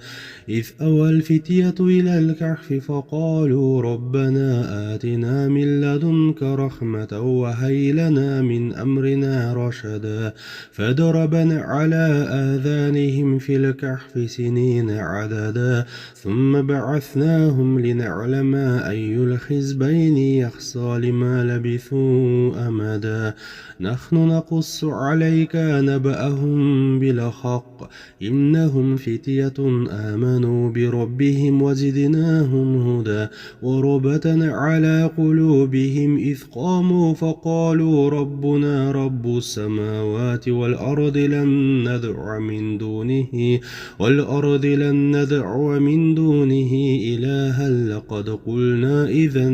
إذ أوى الفتية إلى الكهف فقالوا ربنا آتنا من لدنك رحمة وهيئ لنا من أمرنا رشدا فضربنا على آذانهم في الكهف سنين عددا ثم بعثناهم لنعلم أي الحزبين يحصى لما لبثوا أمدا نحن نقص عليك نبأهم بالحق إنهم فتية آمنوا بربهم وزدناهم هدى وربطنا على قلوبهم إذ قاموا فقالوا ربنا رب السماوات والأرض لن ندعو من دونه إلها لقد قلنا إذا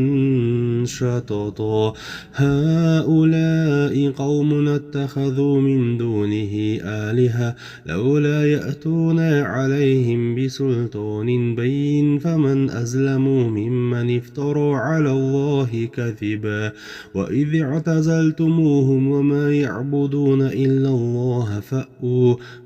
شططا هؤلاء قوم اتخذوا من دونه آلهة لولا يأتون عليهم بسلطان بين فمن أظلم ممن افترى على الله كذبا وإذ اعتزلتموهم وما يعبدون إلا الله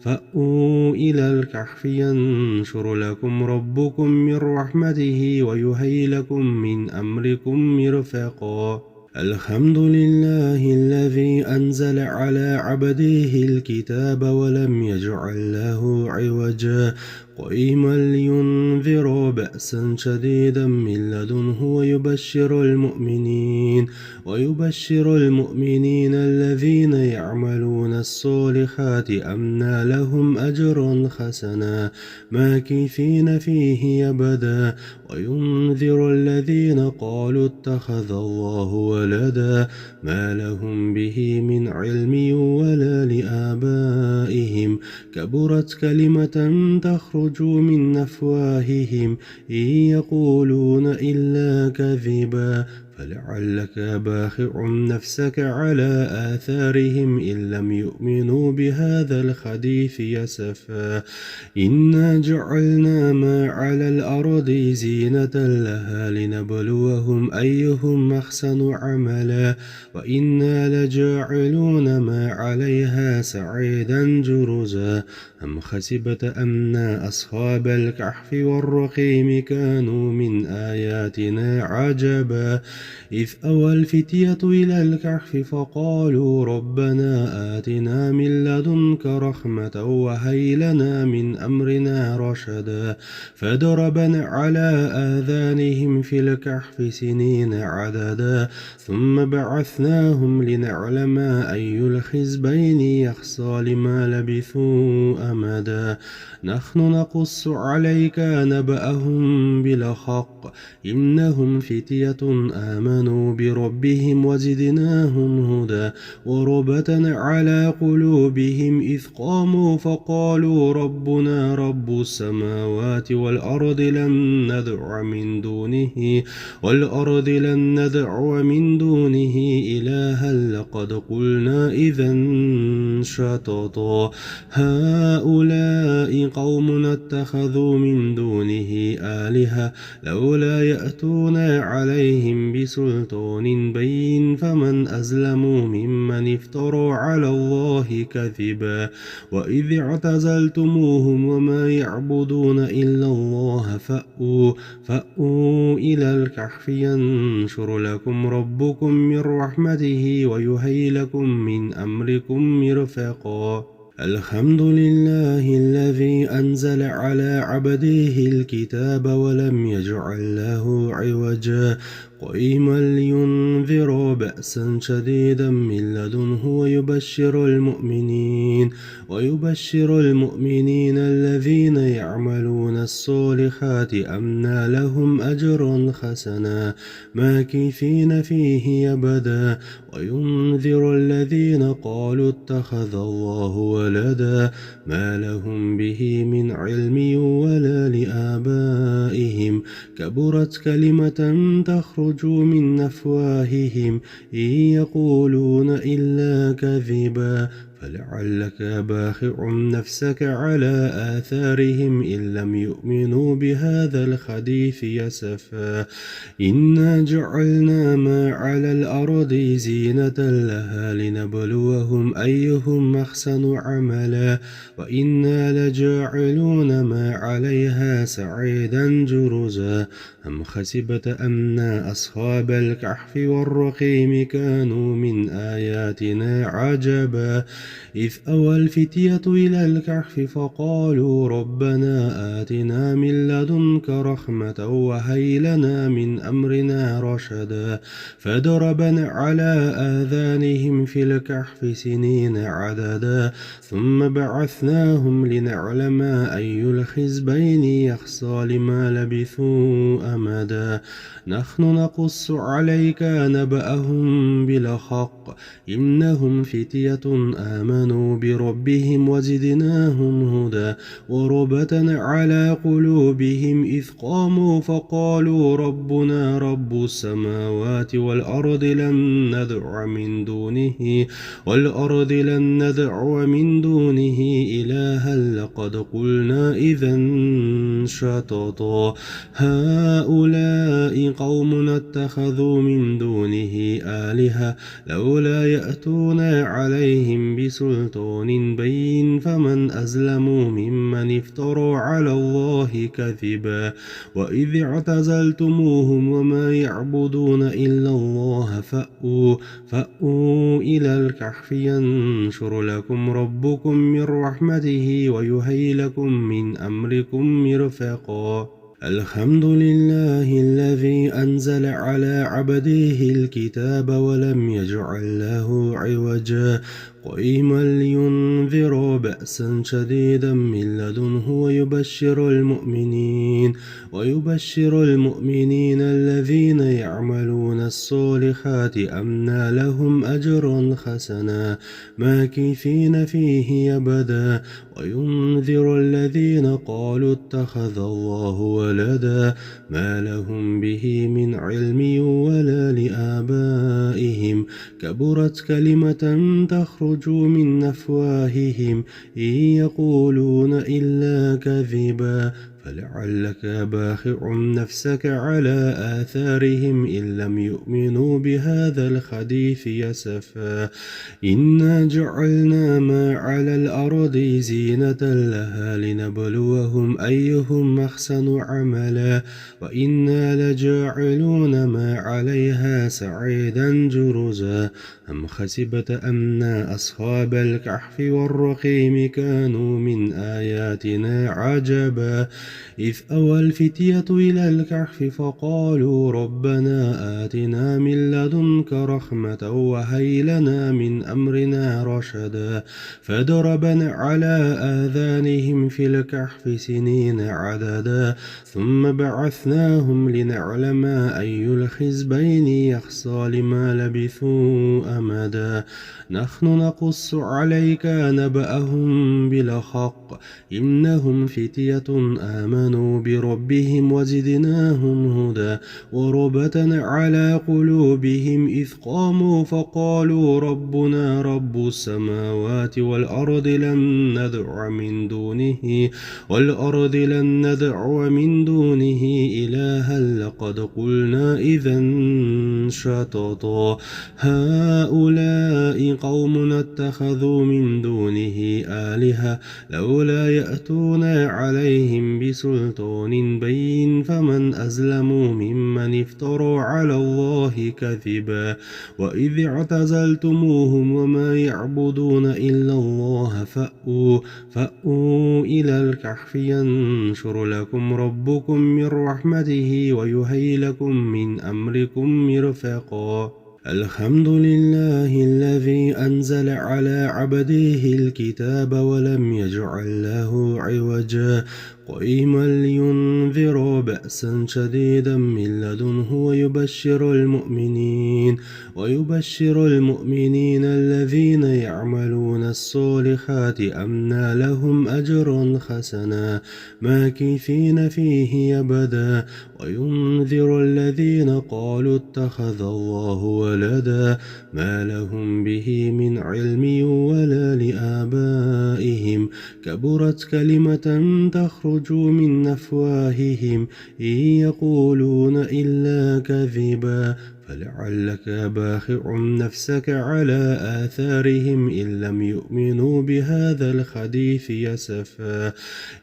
فأووا إلى الكهف ينشر لكم ربكم من رحمته ويهيئ لكم من أمركم مرفقا الحمد لله الذي أنزل على عبده الكتاب ولم يجعل له عوجا قيما لينذر بأسا شديدا من لدنه ويبشر المؤمنين الذين يعملون الصالحات أن لهم أجرا حسنا ماكثين فيه أبدا وينذر الذين قالوا اتخذ الله ولدا ما لهم به من علم ولا لآبائهم كبرت كلمة تخرج من أفواههم إن يقولون إلا كذبا فلعلك باخع نفسك على آثارهم إن لم يؤمنوا بهذا الحديث يسفا إنا جعلنا ما على الأرض زينة لها لنبلوهم أيهم أحسن عملا وإنا لجاعلون ما عليها سعيدا جرزا أم حسبت أن أصحاب الكهف والرقيم كانوا من آياتنا عجبا إذ أوى الفتية إلى الكهف فقالوا ربنا آتنا من لدنك رحمة وهيئ لنا من أمرنا رشدا فضربنا على آذانهم في الكهف سنين عددا ثم بعثناهم لنعلم أي الحزبين يحصى لما لبثوا أمدا نحن نقص عليك نبأهم بالحق إنهم فتية آمنوا بربهم وزدناهم هدى وربطنا على قلوبهم إذ قاموا فقالوا ربنا رب السماوات والأرض لن ندعو من دونه إلها لقد قلنا إذا شططا هؤلاء قوم اتخذوا من دونه آلهة لولا يأتون عليهم بسلطان بين فمن أظلم ممن افترى على الله كذبا وإذ اعتزلتموهم وما يعبدون إلا الله فأووا إلى الكهف ينشر لكم ربكم من رحمته ويهيئ لكم من أمركم مرفقا الحمد لله الذي أنزل على عبده الكتاب ولم يجعل له عوجا قيما لينذر بأسا شديدا من لدنه ويبشر المؤمنين الذين يعملون الصالحات أن لهم أجرا حسنا ماكثين فيه أبدا وينذر الذين قالوا اتخذ الله ولدا ما لهم به من علم ولا لآبائهم كبرت كلمة تخرج من أفواههم إن يقولون إلا كذبا فلعلك باخع نفسك على آثارهم إن لم يؤمنوا بهذا الحديث يسفا إنا جعلنا ما على الأرض زينة لها لنبلوهم أيهم أحسن عملا وإنا لجاعلون ما عليها سعيدا جرزا أم حسبت أن أصحاب الكهف والرقيم كانوا من آياتنا عجبا إذ أوى الفتية إلى الكهف فقالوا ربنا آتنا من لدنك رحمة وهيئ لنا من أمرنا رشدا فضربنا على آذانهم في الكهف سنين عددا ثم بعثناهم لنعلم أي الحزبين يحصى لما لبثوا أمدا نحن نقص عليك نبأهم بالحق إنهم فتية آمنوا بربهم وزدناهم هدى وربطنا على قلوبهم إذ قاموا فقالوا ربنا رب السماوات والأرض لن ندعو من دونه إلها لقد قلنا إذا شططا هؤلاء قوم اتخذوا من دونه آلهة لولا يأتون عليهم بسلطان بين فمن أظلم ممن افترى على الله كذبا وإذ اعتزلتموهم وما يعبدون إلا الله فأووا إلى الكهف ينشر لكم ربكم من رحمته ويهيئ لكم من أمركم مرفقا الحمد لله الذي أنزل على عبده الكتاب ولم يجعل له عوجا قيما لينذر بأسا شديدا من لدنه ويبشر المؤمنين الذين يعملون الصالحات أن لهم أجرا حسنا ماكثين فيه أبدا وينذر الذين قالوا اتخذ الله ولدا ما لهم به من علم ولا لآبائهم كبرت كلمة تخرج تخرج من أفواههم إن يقولون إلا كذبا فلعلك باخع نفسك على آثارهم إن لم يؤمنوا بهذا الحديث أسفا إنا جعلنا ما على الأرض زينة لها لنبلوهم أيهم أحسن عملا وإنا لجاعلون ما عليها سعيدا جرزا أم حسبت أن أصحاب الكهف والرقيم كانوا من آياتنا عجبا إذ أوى الفتية إلى الكهف فقالوا ربنا آتنا من لدنك رحمة وهيئ لنا من أمرنا رشدا فضربنا على آذانهم في الكهف سنين عددا ثم بعثناهم لنعلم أي الحزبين يحصى لما لبثوا أمدا نحن نقص عليك نبأهم بالحق إنهم فتية آمنوا بربهم وزدناهم هدى وربطنا على قلوبهم إذ قاموا فقالوا ربنا رب السماوات والأرض لن ندعو من دونه إلها لقد قلنا إذا شططا هؤلاء قوم اتخذوا من دونه آلهة لولا يأتون عليهم بسلطان بين فمن أظلم ممن افترى على الله كذبا وإذ اعتزلتموهم وما يعبدون إلا الله فأووا إلى الكهف ينشر لكم ربكم من رحمته ويهيئ لكم من أمركم مرفقا الحمد لله الذي أنزل على عبده الكتاب ولم يجعل له عوجا قيما لينذر بأسا شديدا من لدنه ويبشر المؤمنين الذين يعملون الصالحات أن لهم أجرا حسنا ماكثين فيه أبدا وينذر الذين قالوا اتخذ الله ولدا ما لهم به من علم ولا لآبائهم كبرت كلمة تخرج من أفواههم إن يقولون إلا كذبا فلعلك باخع نفسك على آثارهم إن لم يؤمنوا بهذا الحديث أسفا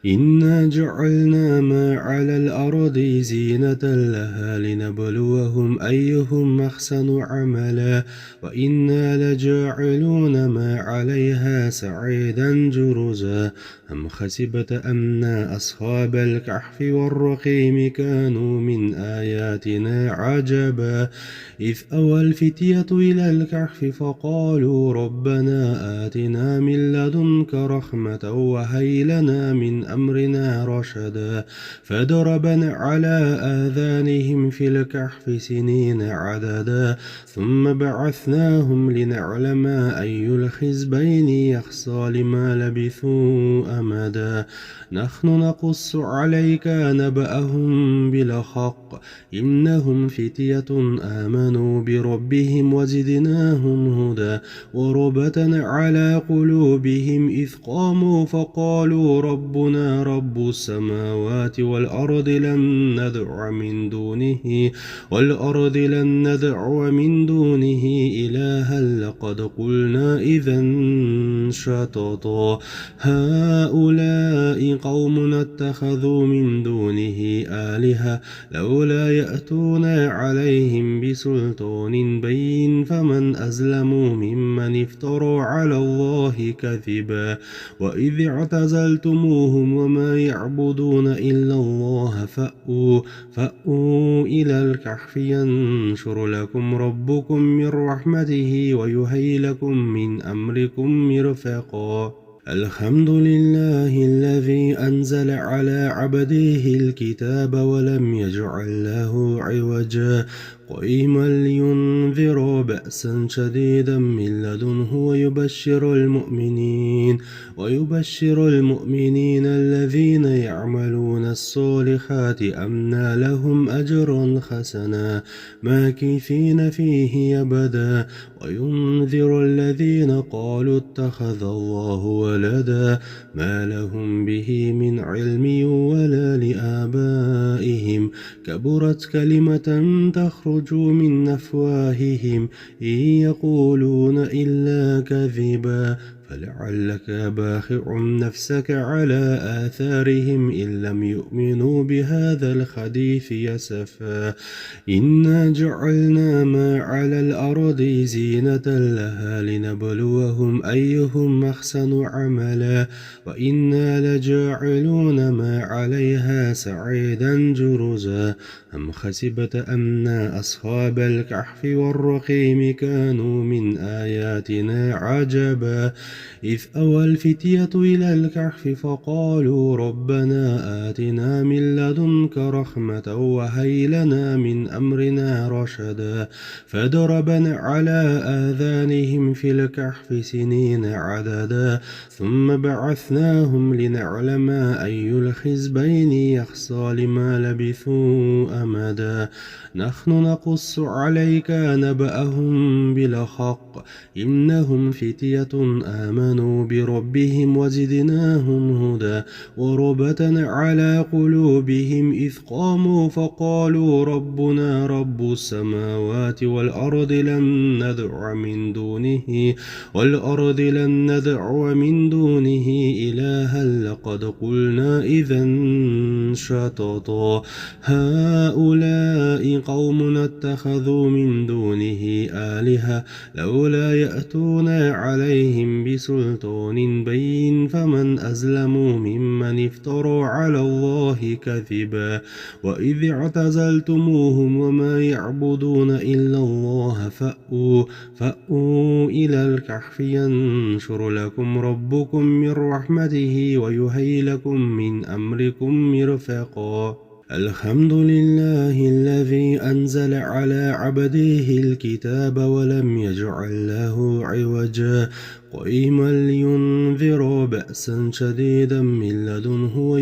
إنا جعلنا ما على الأرض زينة لها لنبلوهم أيهم أحسن عملا وإنا لجاعلون ما عليها سعيدا جرزا أم حسبت أن أصحاب الكهف والرقيم كانوا من آياتنا عجبا إذ أوى الفتية إلى الكهف فقالوا ربنا آتنا من لدنك رحمة وهيئ لنا من أمرنا رشدا فضربنا على آذانهم في الكهف سنين عددا ثم بعثناهم لنعلم أي الحزبين يحصى لما لبثوا أمدا نحن نقص عليك نبأهم بالحق إنهم فتية آمنوا بربهم وزدناهم هدى وربطنا على قلوبهم إذ قاموا فقالوا ربنا رب السماوات والأرض لن ندعو من دونه إلها لقد قلنا إذا شططا هؤلاء قوم اتخذوا من دونه آلهة لولا يأتون عليهم بسلطان بين فمن أظلم ممن افترى على الله كذبا وإذ اعتزلتموهم وما يعبدون إلا الله فأووا إلى الكهف ينشر لكم ربكم من رحمته ويهيئ لكم من أمركم مرفقا الحمد لله الذي أنزل على عبده الكتاب ولم يجعل له عوجا قيما لينذروا بأسا شديدا من لدنه ويبشر المؤمنين الذين يعملون الصالحات أن لهم أجرا حسنا ماكثين فيه أبدا وينذر الذين قالوا اتخذ الله ولدا ما لهم به من علم ولا لآبائهم كبرت كلمة تخرج من أفواههم إن يقولون إلا كذبا فلعلك باخع نفسك على آثارهم إن لم يؤمنوا بهذا الحديث أسفا إنا جعلنا ما على الأرض زينة لها لنبلوهم أيهم أحسن عملا وإنا لجاعلون ما عليها سعيدا جرزا أم حسبت أن أصحاب الكهف والرقيم كانوا من آياتنا عجبا إذ أوى الفتية إلى الكهف فقالوا ربنا آتنا من لدنك رحمة وهيئ لنا من أمرنا رشدا فضربنا على آذانهم في الكهف سنين عددا ثم بعثناهم لنعلم أي الحزبين يحصى لما لبثوا أمدا نحن نقص عليك نبأهم بالحق إنهم فتية آمنوا بربهم وزدناهم هدى وربتنا على قلوبهم إذ قاموا فقالوا ربنا رب السماوات والأرض لن ندعو من دونه إلها لقد قلنا إذا شططا هؤلاء قوم اتخذوا من دونه آلهة لولا يأتون عليهم بسلطان بين فمن أظلم ممن افترى على الله كذبا وإذ اعتزلتموهم وما يعبدون إلا الله فأووا إلى الكهف ينشر لكم ربكم من رحمته ويهيئ لكم من أمركم مرفقا الحمد لله الذي أنزل على عبده الكتاب ولم يجعل له عوجا قيما لينذروا بأسا شديدا من لدنه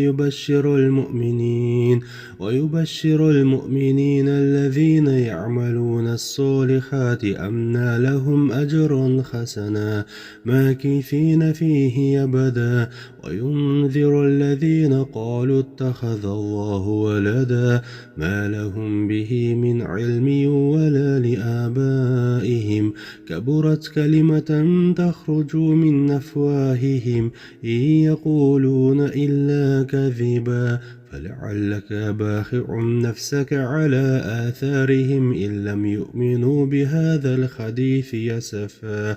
ويبشر المؤمنين الذين يعملون الصالحات أن لهم أجرا حسنا ماكثين فيه أبدا وينذر الذين قالوا اتخذ الله ولدا ما لهم به من علم ولا لآبائهم كبرت كلمة تخرج من أفواههم إن يقولون إلا كذبا فلعلك باخع نفسك على آثارهم إن لم يؤمنوا بهذا الحديث أسفا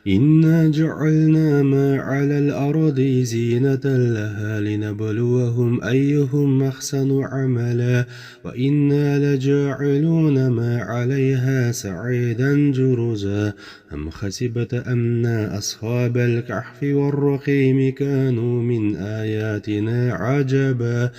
إنا جعلنا ما على الأرض زينة لها لنبلوهم أيهم أحسن عملا وإنا لجاعلون ما عليها سعيدا جرزا أم حسبت أن أصحاب الكهف والرقيم كانوا من آياتنا عجبا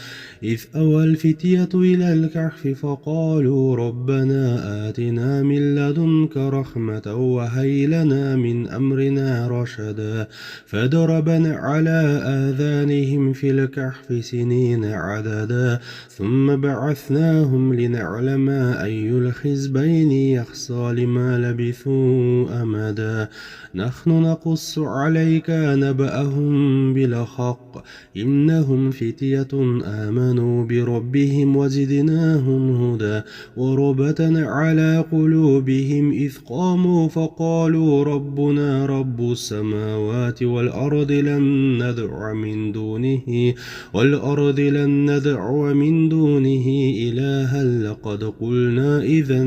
إذ أوى الفتية إلى الكهف فقالوا ربنا آتنا من لدنك رحمة وهيئ لنا من أمرنا رشدا فضربنا على آذانهم في الكهف سنين عددا ثم بعثناهم لنعلم أي الحزبين يحصى لما لبثوا أمدا نحن نقص عليك نبأهم بالحق إنهم فتية آمنوا بربهم وزدناهم هدى وربتنا على قلوبهم إذ قاموا فقالوا ربنا رب السماوات والأرض لن ندعو من دونه إلها لقد قلنا إذا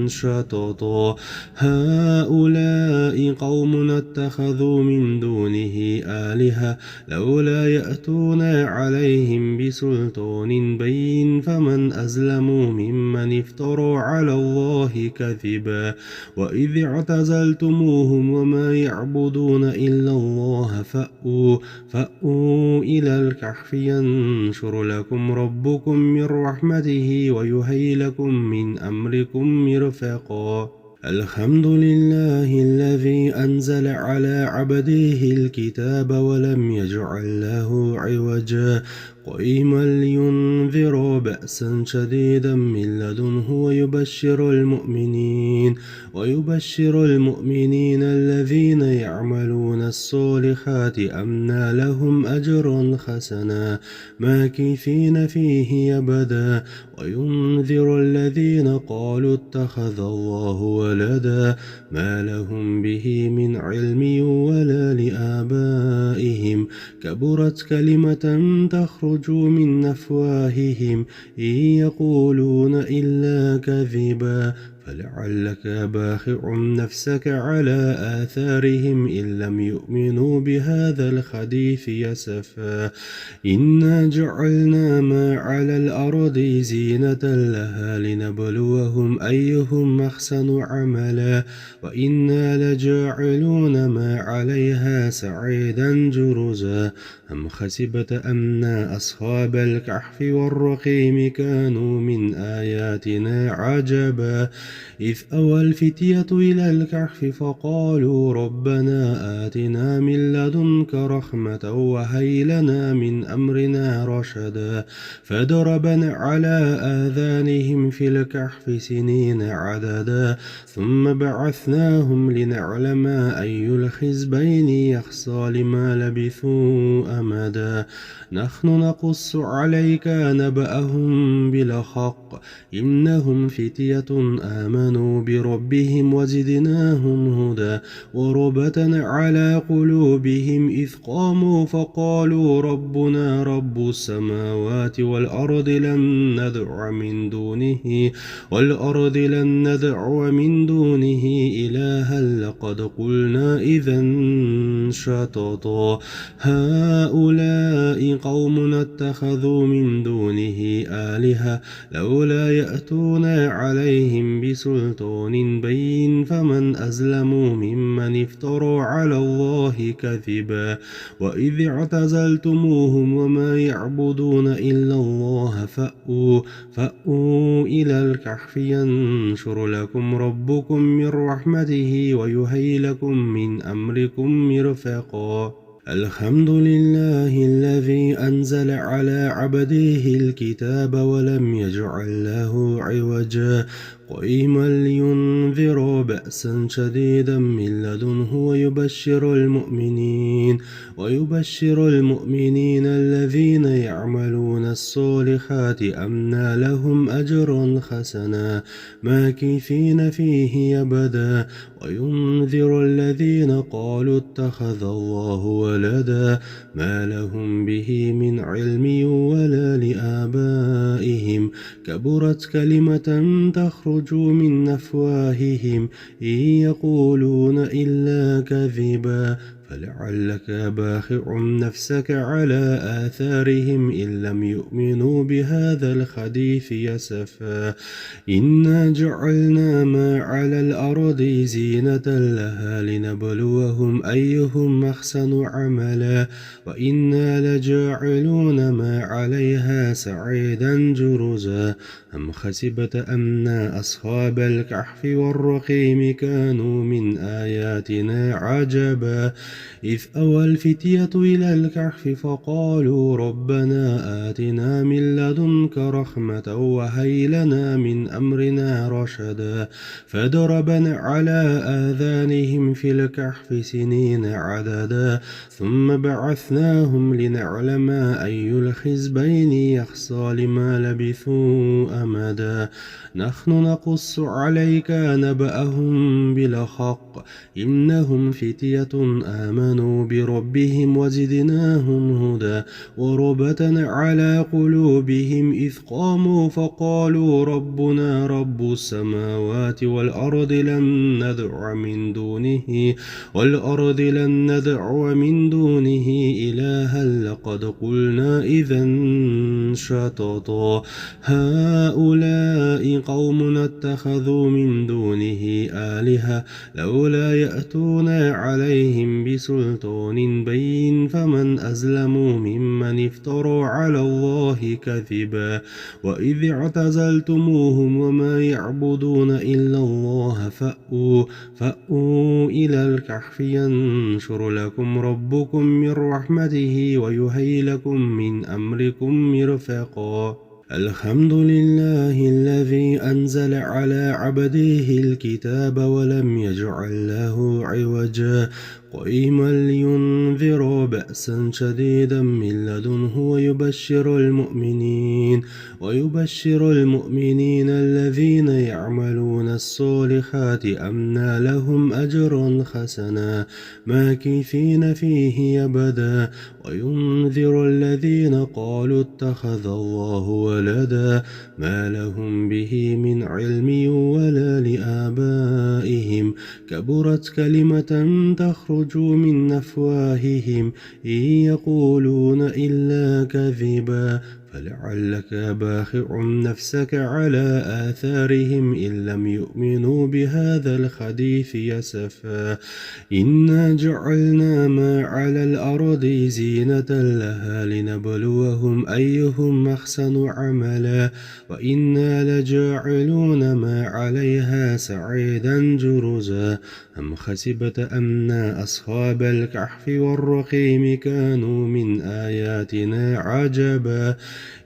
شططا هؤلاء قوم اتخذوا من دونه آلهة لولا يأتون عليهم بسلطان بين فمن أظلم ممن افترى على الله كذبا وإذ اعتزلتموهم وما يعبدون إلا الله فأووا إلى الكهف ينشر لكم ربكم من رحمته ويهيئ لكم من أمركم مرفقا الحمد لله الذي أنزل على عبده الكتاب ولم يجعل له عوجا قيما لينذر بأسا شديدا من لدنه ويبشر المؤمنين الذين يعملون الصالحات أن لهم أجرا حسنا ماكثين فيه أبدا وينذر الذين قالوا اتخذ الله ولدا ما لهم به من علم ولا لآبائهم كبرت كلمة تخرج من أفواههم إن يقولون إلا كذبا فلعلك باخع نفسك على آثارهم إن لم يؤمنوا بهذا الحديث أسفا إنا جعلنا ما على الأرض زينة لها لنبلوهم أيهم أحسن عملا وإنا لجاعلون ما عليها سعيدا جرزا أم حسبت أن أصحاب الكهف والرقيم كانوا من آياتنا عجبا إذ أوى الفتية إلى الكهف فقالوا ربنا آتنا من لدنك رحمة وهيئ لنا من أمرنا رشدا فضربنا على آذانهم في الكهف سنين عددا ثم بعثناهم لنعلم أي الحزبين يحصى لما لبثوا أمدا نحن نقص عليك نبأهم بالحق إنهم فتية آمنوا بربهم وزدناهم هدى وربتنا على قلوبهم إذ قاموا فقالوا ربنا رب السماوات والأرض لن ندعو من دونه إلها لقد قلنا إذا شططا هؤلاء قوم اتخذوا من دونه آلهة لولا يأتون عليهم بسلطان بين فمن أظلم ممن افترى على الله كذبا وإذ اعتزلتموهم وما يعبدون إلا الله فأووا إلى الكهف ينشر لكم ربكم من رحمته ويهيئ لكم من أمركم مرفقا الحمد لله الذي أنزل على عبده الكتاب ولم يجعل له عوجا قيما لينذر بأسا شديدا من لدنه ويبشر المؤمنين الذين يعملون الصالحات أن لهم أجرا حسنا ماكثين فيه أبدا وينذر الذين قالوا اتخذ الله ولدا ما لهم به من علم ولا لآبائهم كبرت كلمة تخرج من أفواههم إن يقولون إلا كذبا فلعلك باخع نفسك على آثارهم إن لم يؤمنوا بهذا الحديث أسفا إنا جعلنا ما على الأرض زينة لها لنبلوهم أيهم أحسن عملا وإنا لجاعلون ما عليها سعيدا جرزا أم حسبت أن أصحاب الكهف والرقيم كانوا من آياتنا عجبا إذ أوى الفتية إلى الكهف فقالوا ربنا آتنا من لدنك رحمة وهيئ لنا من أمرنا رشدا فضربنا على آذانهم في الكهف سنين عددا ثم بعثناهم لنعلم أي الحزبين يحصى لما لبثوا أمدا نحن نقص عليك نبأهم بالحق إنهم فتية آمنوا بربهم وزدناهم هدى وربتنا على قلوبهم إذ قاموا فقالوا ربنا رب السماوات والأرض لن ندعو من دونه إلها لقد قلنا إذا شططا هؤلاء قوم اتخذوا من دونه آلهة لولا يأتون عليهم بسلطان بين فمن أظلم ممن افترى على الله كذبا وإذ اعتزلتموهم وما يعبدون إلا الله فأووا إلى الكهف ينشر لكم ربكم من رحمته ويهيئ لكم من أمركم مرفقا الحمد لله الذي أنزل على عبده الكتاب ولم يجعل له عوجا قيما لينذر بأسا شديدا من لدنه ويبشر المؤمنين الذين يعملون الصالحات أن لهم أجرا حسنا ماكثين فيه أبدا وينذر الذين قالوا اتخذ الله ولدا ما لهم به من علم ولا لآبائهم كبرت كلمة تخرج من أفواههم إن يقولون إلا كذبا فلعلك باخع نفسك على آثارهم إن لم يؤمنوا بهذا الحديث يسفا إنا جعلنا ما على الأرض زينة لها لنبلوهم أيهم أحسن عملا وإنا لجاعلون ما عليها سعيدا جرزا أم حسبت أن أصحاب الكهف والرقيم كانوا من آياتنا عجبا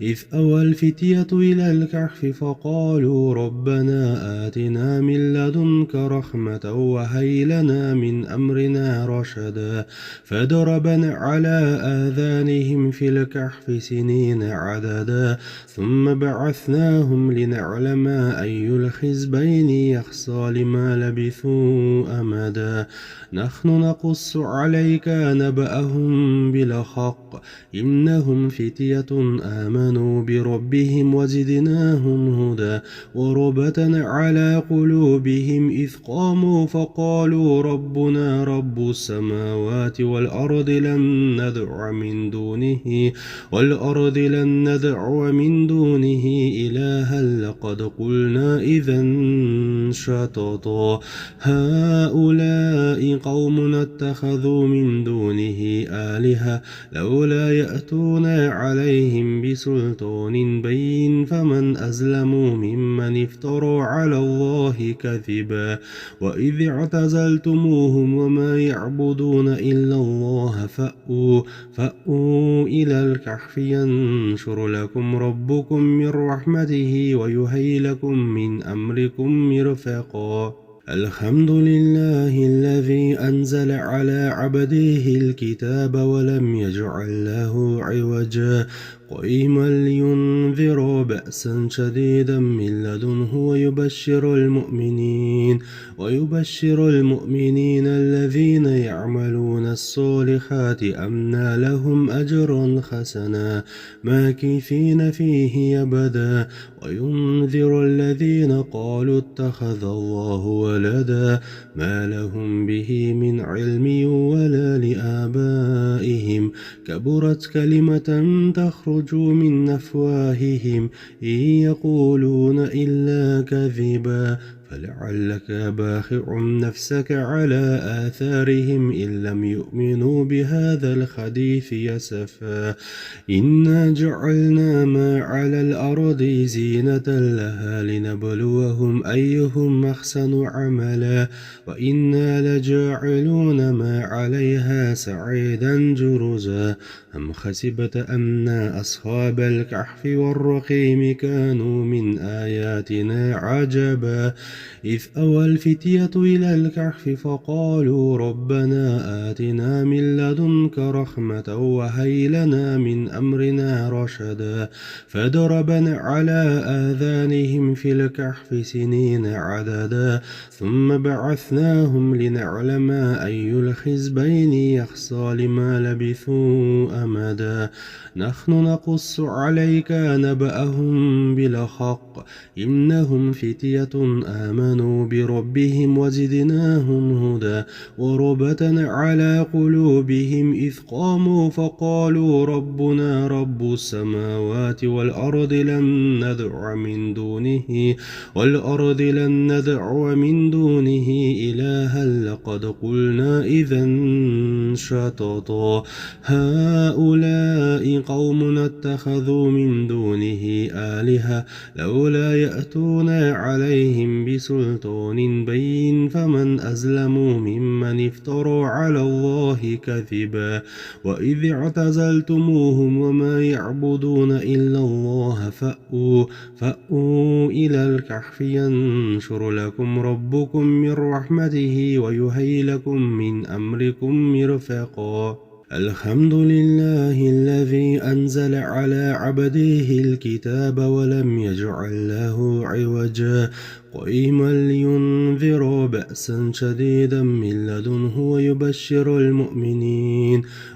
إذ أوى الفتية إلى الكهف فقالوا ربنا آتنا من لدنك رحمة وهيئ لنا من أمرنا رشدا فضربنا على آذانهم في الكهف سنين عددا ثم بعثناهم لنعلم أي الحزبين يحصى لما لبثوا أمدا نحن نقص عليك نبأهم بالحق إنهم فتية آمنوا بربهم وزدناهم هدى وربطنا على قلوبهم إذ قاموا فقالوا ربنا رب السماوات والأرض لن ندعو من دونه إلها لقد قلنا إذا شططا هؤلاء قوم اتخذوا من دونه آلهة لولا يأتون عليهم بسلطان بين فمن أظلم ممن افترى على الله كذبا وإذ اعتزلتموهم وما يعبدون إلا الله فأووا إلى الكهف ينشر لكم ربكم من رحمته ويهيئ لكم من أمركم مرفقا الحمد لله الذي أنزل على عبده الكتاب ولم يجعل له عوجا قيما لينذر بأسا شديدا من لدنه ويبشر المؤمنين الذين يعملون الصالحات أن لهم أجرا حسنا ماكثين فيه أبدا وينذر الذين قالوا اتخذ الله ولدا ما لهم به من علم ولا لآبائهم كبرت كلمة تخرج من أفواههم إن يقولون إلا كذبا فلعلك باخع نفسك على آثارهم إن لم يؤمنوا بهذا الحديث يسفا إنا جعلنا ما على الأرض زينة لها لنبلوهم أيهم أحسن عملا وإنا لجاعلون ما عليها سعيدا جرزا أم حسبت أن أصحاب الكهف والرقيم كانوا من آياتنا عجبا إذ أوى الفتية إلى الكهف فقالوا ربنا آتنا من لدنك رحمة وهيئ لنا من أمرنا رشدا فضربنا على آذانهم في الكهف سنين عددا ثم بعثناهم لنعلم أي الحزبين يحصى لما لبثوا أمدا نحن نقص عليك نبأهم بالحق إنهم فتية آمنوا بربهم وزدناهم هدى وربطنا على قلوبهم إذ قاموا فقالوا ربنا رب السماوات والأرض لن ندعو من دونه إلها لقد قلنا إذا شططا هؤلاء قوم اتخذوا من دونه آلهة لولا يأتون عليهم بسلطان بين فمن أظلم ممن افترى على الله كذبا وإذ اعتزلتموهم وما يعبدون إلا الله فأووا إلى الكهف ينشر لكم ربكم من رحمته ويهيئ لكم من أمركم مرفقا الحمد لله الذي أنزل على عبده الكتاب ولم يجعل له عوجا قيما لينذر بأسا شديدا من لدنه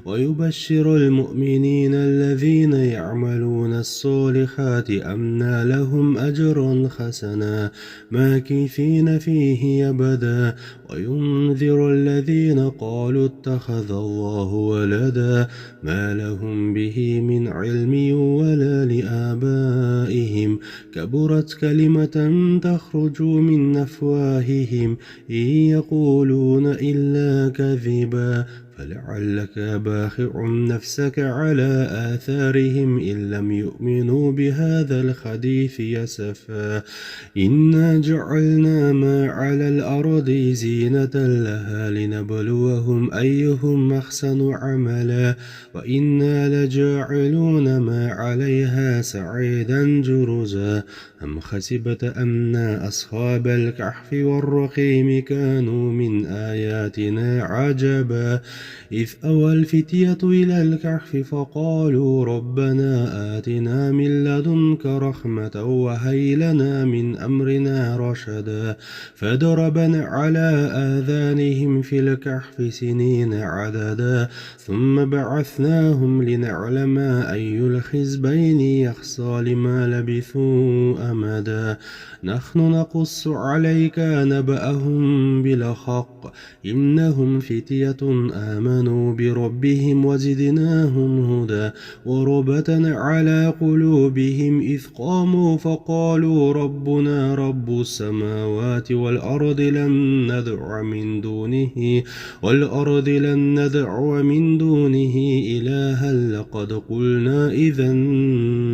ويبشر المؤمنين الذين يعملون الصالحات أن لهم أجرا حسنا ماكثين فيه أبدا وينذر الذين قالوا اتخذ الله ولدا ما لهم به من علم ولا لآبائهم كبرت كلمة تخرج من أفواههم إن يقولون إلا كذبا فلعلك باخع نفسك على آثارهم إن لم يؤمنوا بهذا الحديث يسفا إنا جعلنا ما على الأرض زينة لها لنبلوهم أيهم أحسن عملا وإنا لجاعلون ما عليها سعيدا جرزا أم حسبت أن أصحاب الكهف والرقيم كانوا من آياتنا عجبا إذ أوى الفتية إلى الكهف فقالوا ربنا آتنا من لدنك رحمة وهيئ لنا من أمرنا رشدا فضربنا على آذانهم في الكهف سنين عددا ثم بعثناهم لنعلم أي الحزبين يحصى لما لبثوا أمدا نحن نقص عليك نبأهم بالحق إنهم فتية آمنوا بربهم وزدناهم هدى وربطنا على قلوبهم إذ قاموا فقالوا ربنا رب السماوات والأرض لن ندعو من دونه إلها لقد قلنا إذا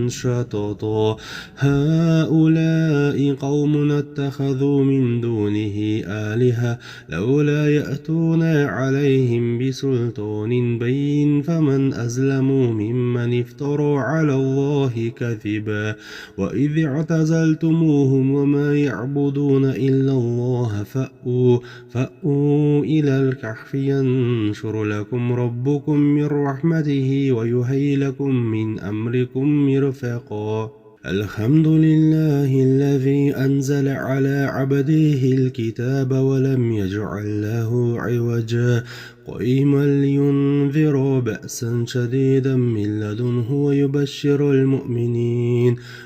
شططا هؤلاء قوم اتخذوا من دونه آلهة لولا يأتون عليهم بسلطان بين فمن أظلم ممن افترى على الله كذبا وإذ اعتزلتموهم وما يعبدون إلا الله فأووا إلى الكهف ينشر لكم ربكم من رحمته ويهيئ لكم من أمركم مرفقا الحمد لله الذي أنزل على عبده الكتاب ولم يجعل له عوجا قيما لينذر بأسا شديدا من لدنه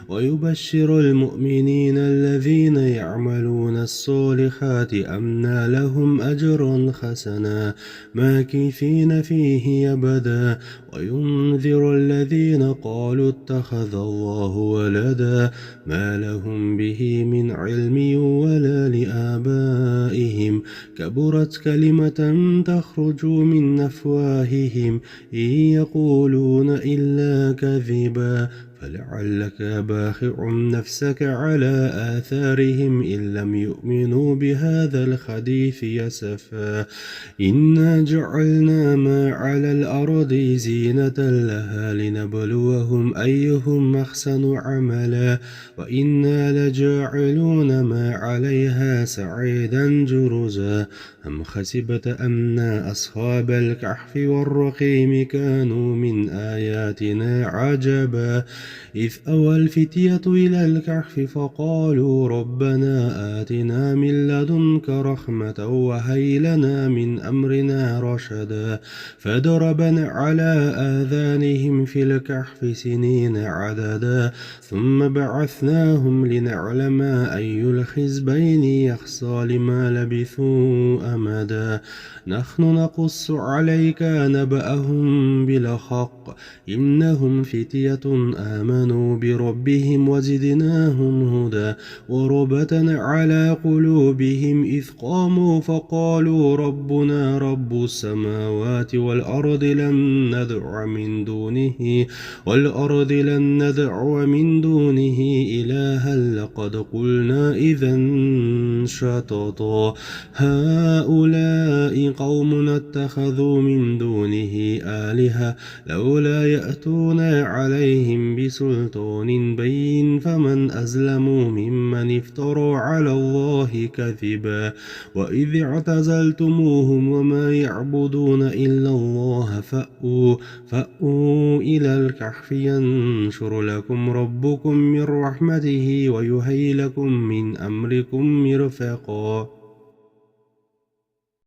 ويبشر المؤمنين الذين يعملون الصالحات أن لهم أجرا حسنا ماكثين فيه أبدا وينذر الذين قالوا اتخذ الله ولدا ما لهم به من علم ولا لآبائهم كبرت كلمة تخرج يخرج من أفواههم إن يقولون إلا كذبا فلعلك باخع نفسك على آثارهم إن لم يؤمنوا بهذا الحديث أسفا إنا جعلنا ما على الأرض زينة لها لنبلوهم أيهم أحسن عملا وإنا لجاعلون ما عليها سعيدا جرزا أم حسبت أن أصحاب الكهف والرقيم كانوا من آياتنا عجبا إذ أوى الفتية إلى الكهف فقالوا ربنا آتنا من لدنك رحمة وهيئ لنا من أمرنا رشدا فضربنا على آذانهم في الكهف سنين عددا ثم بعثناهم لنعلم أي الحزبين يحصى لما لبثوا أمدا نحن نقص عليك نبأهم بالحق إنهم فتية آمنوا بربهم وزدناهم هدى وربتنا على قلوبهم إذ قاموا فقالوا ربنا رب السماوات والأرض لن ندعو من دونه إلها لقد قلنا إذا شططا هؤلاء قوم اتخذوا من دونه آلهة لولا يأتون عليهم بسلطان بين فمن أظلم ممن افترى على الله كذبا وإذ اعتزلتموهم وما يعبدون إلا الله فأووا إلى الكهف ينشر لكم ربكم من رحمته ويهيئ لكم من أمركم مرفقا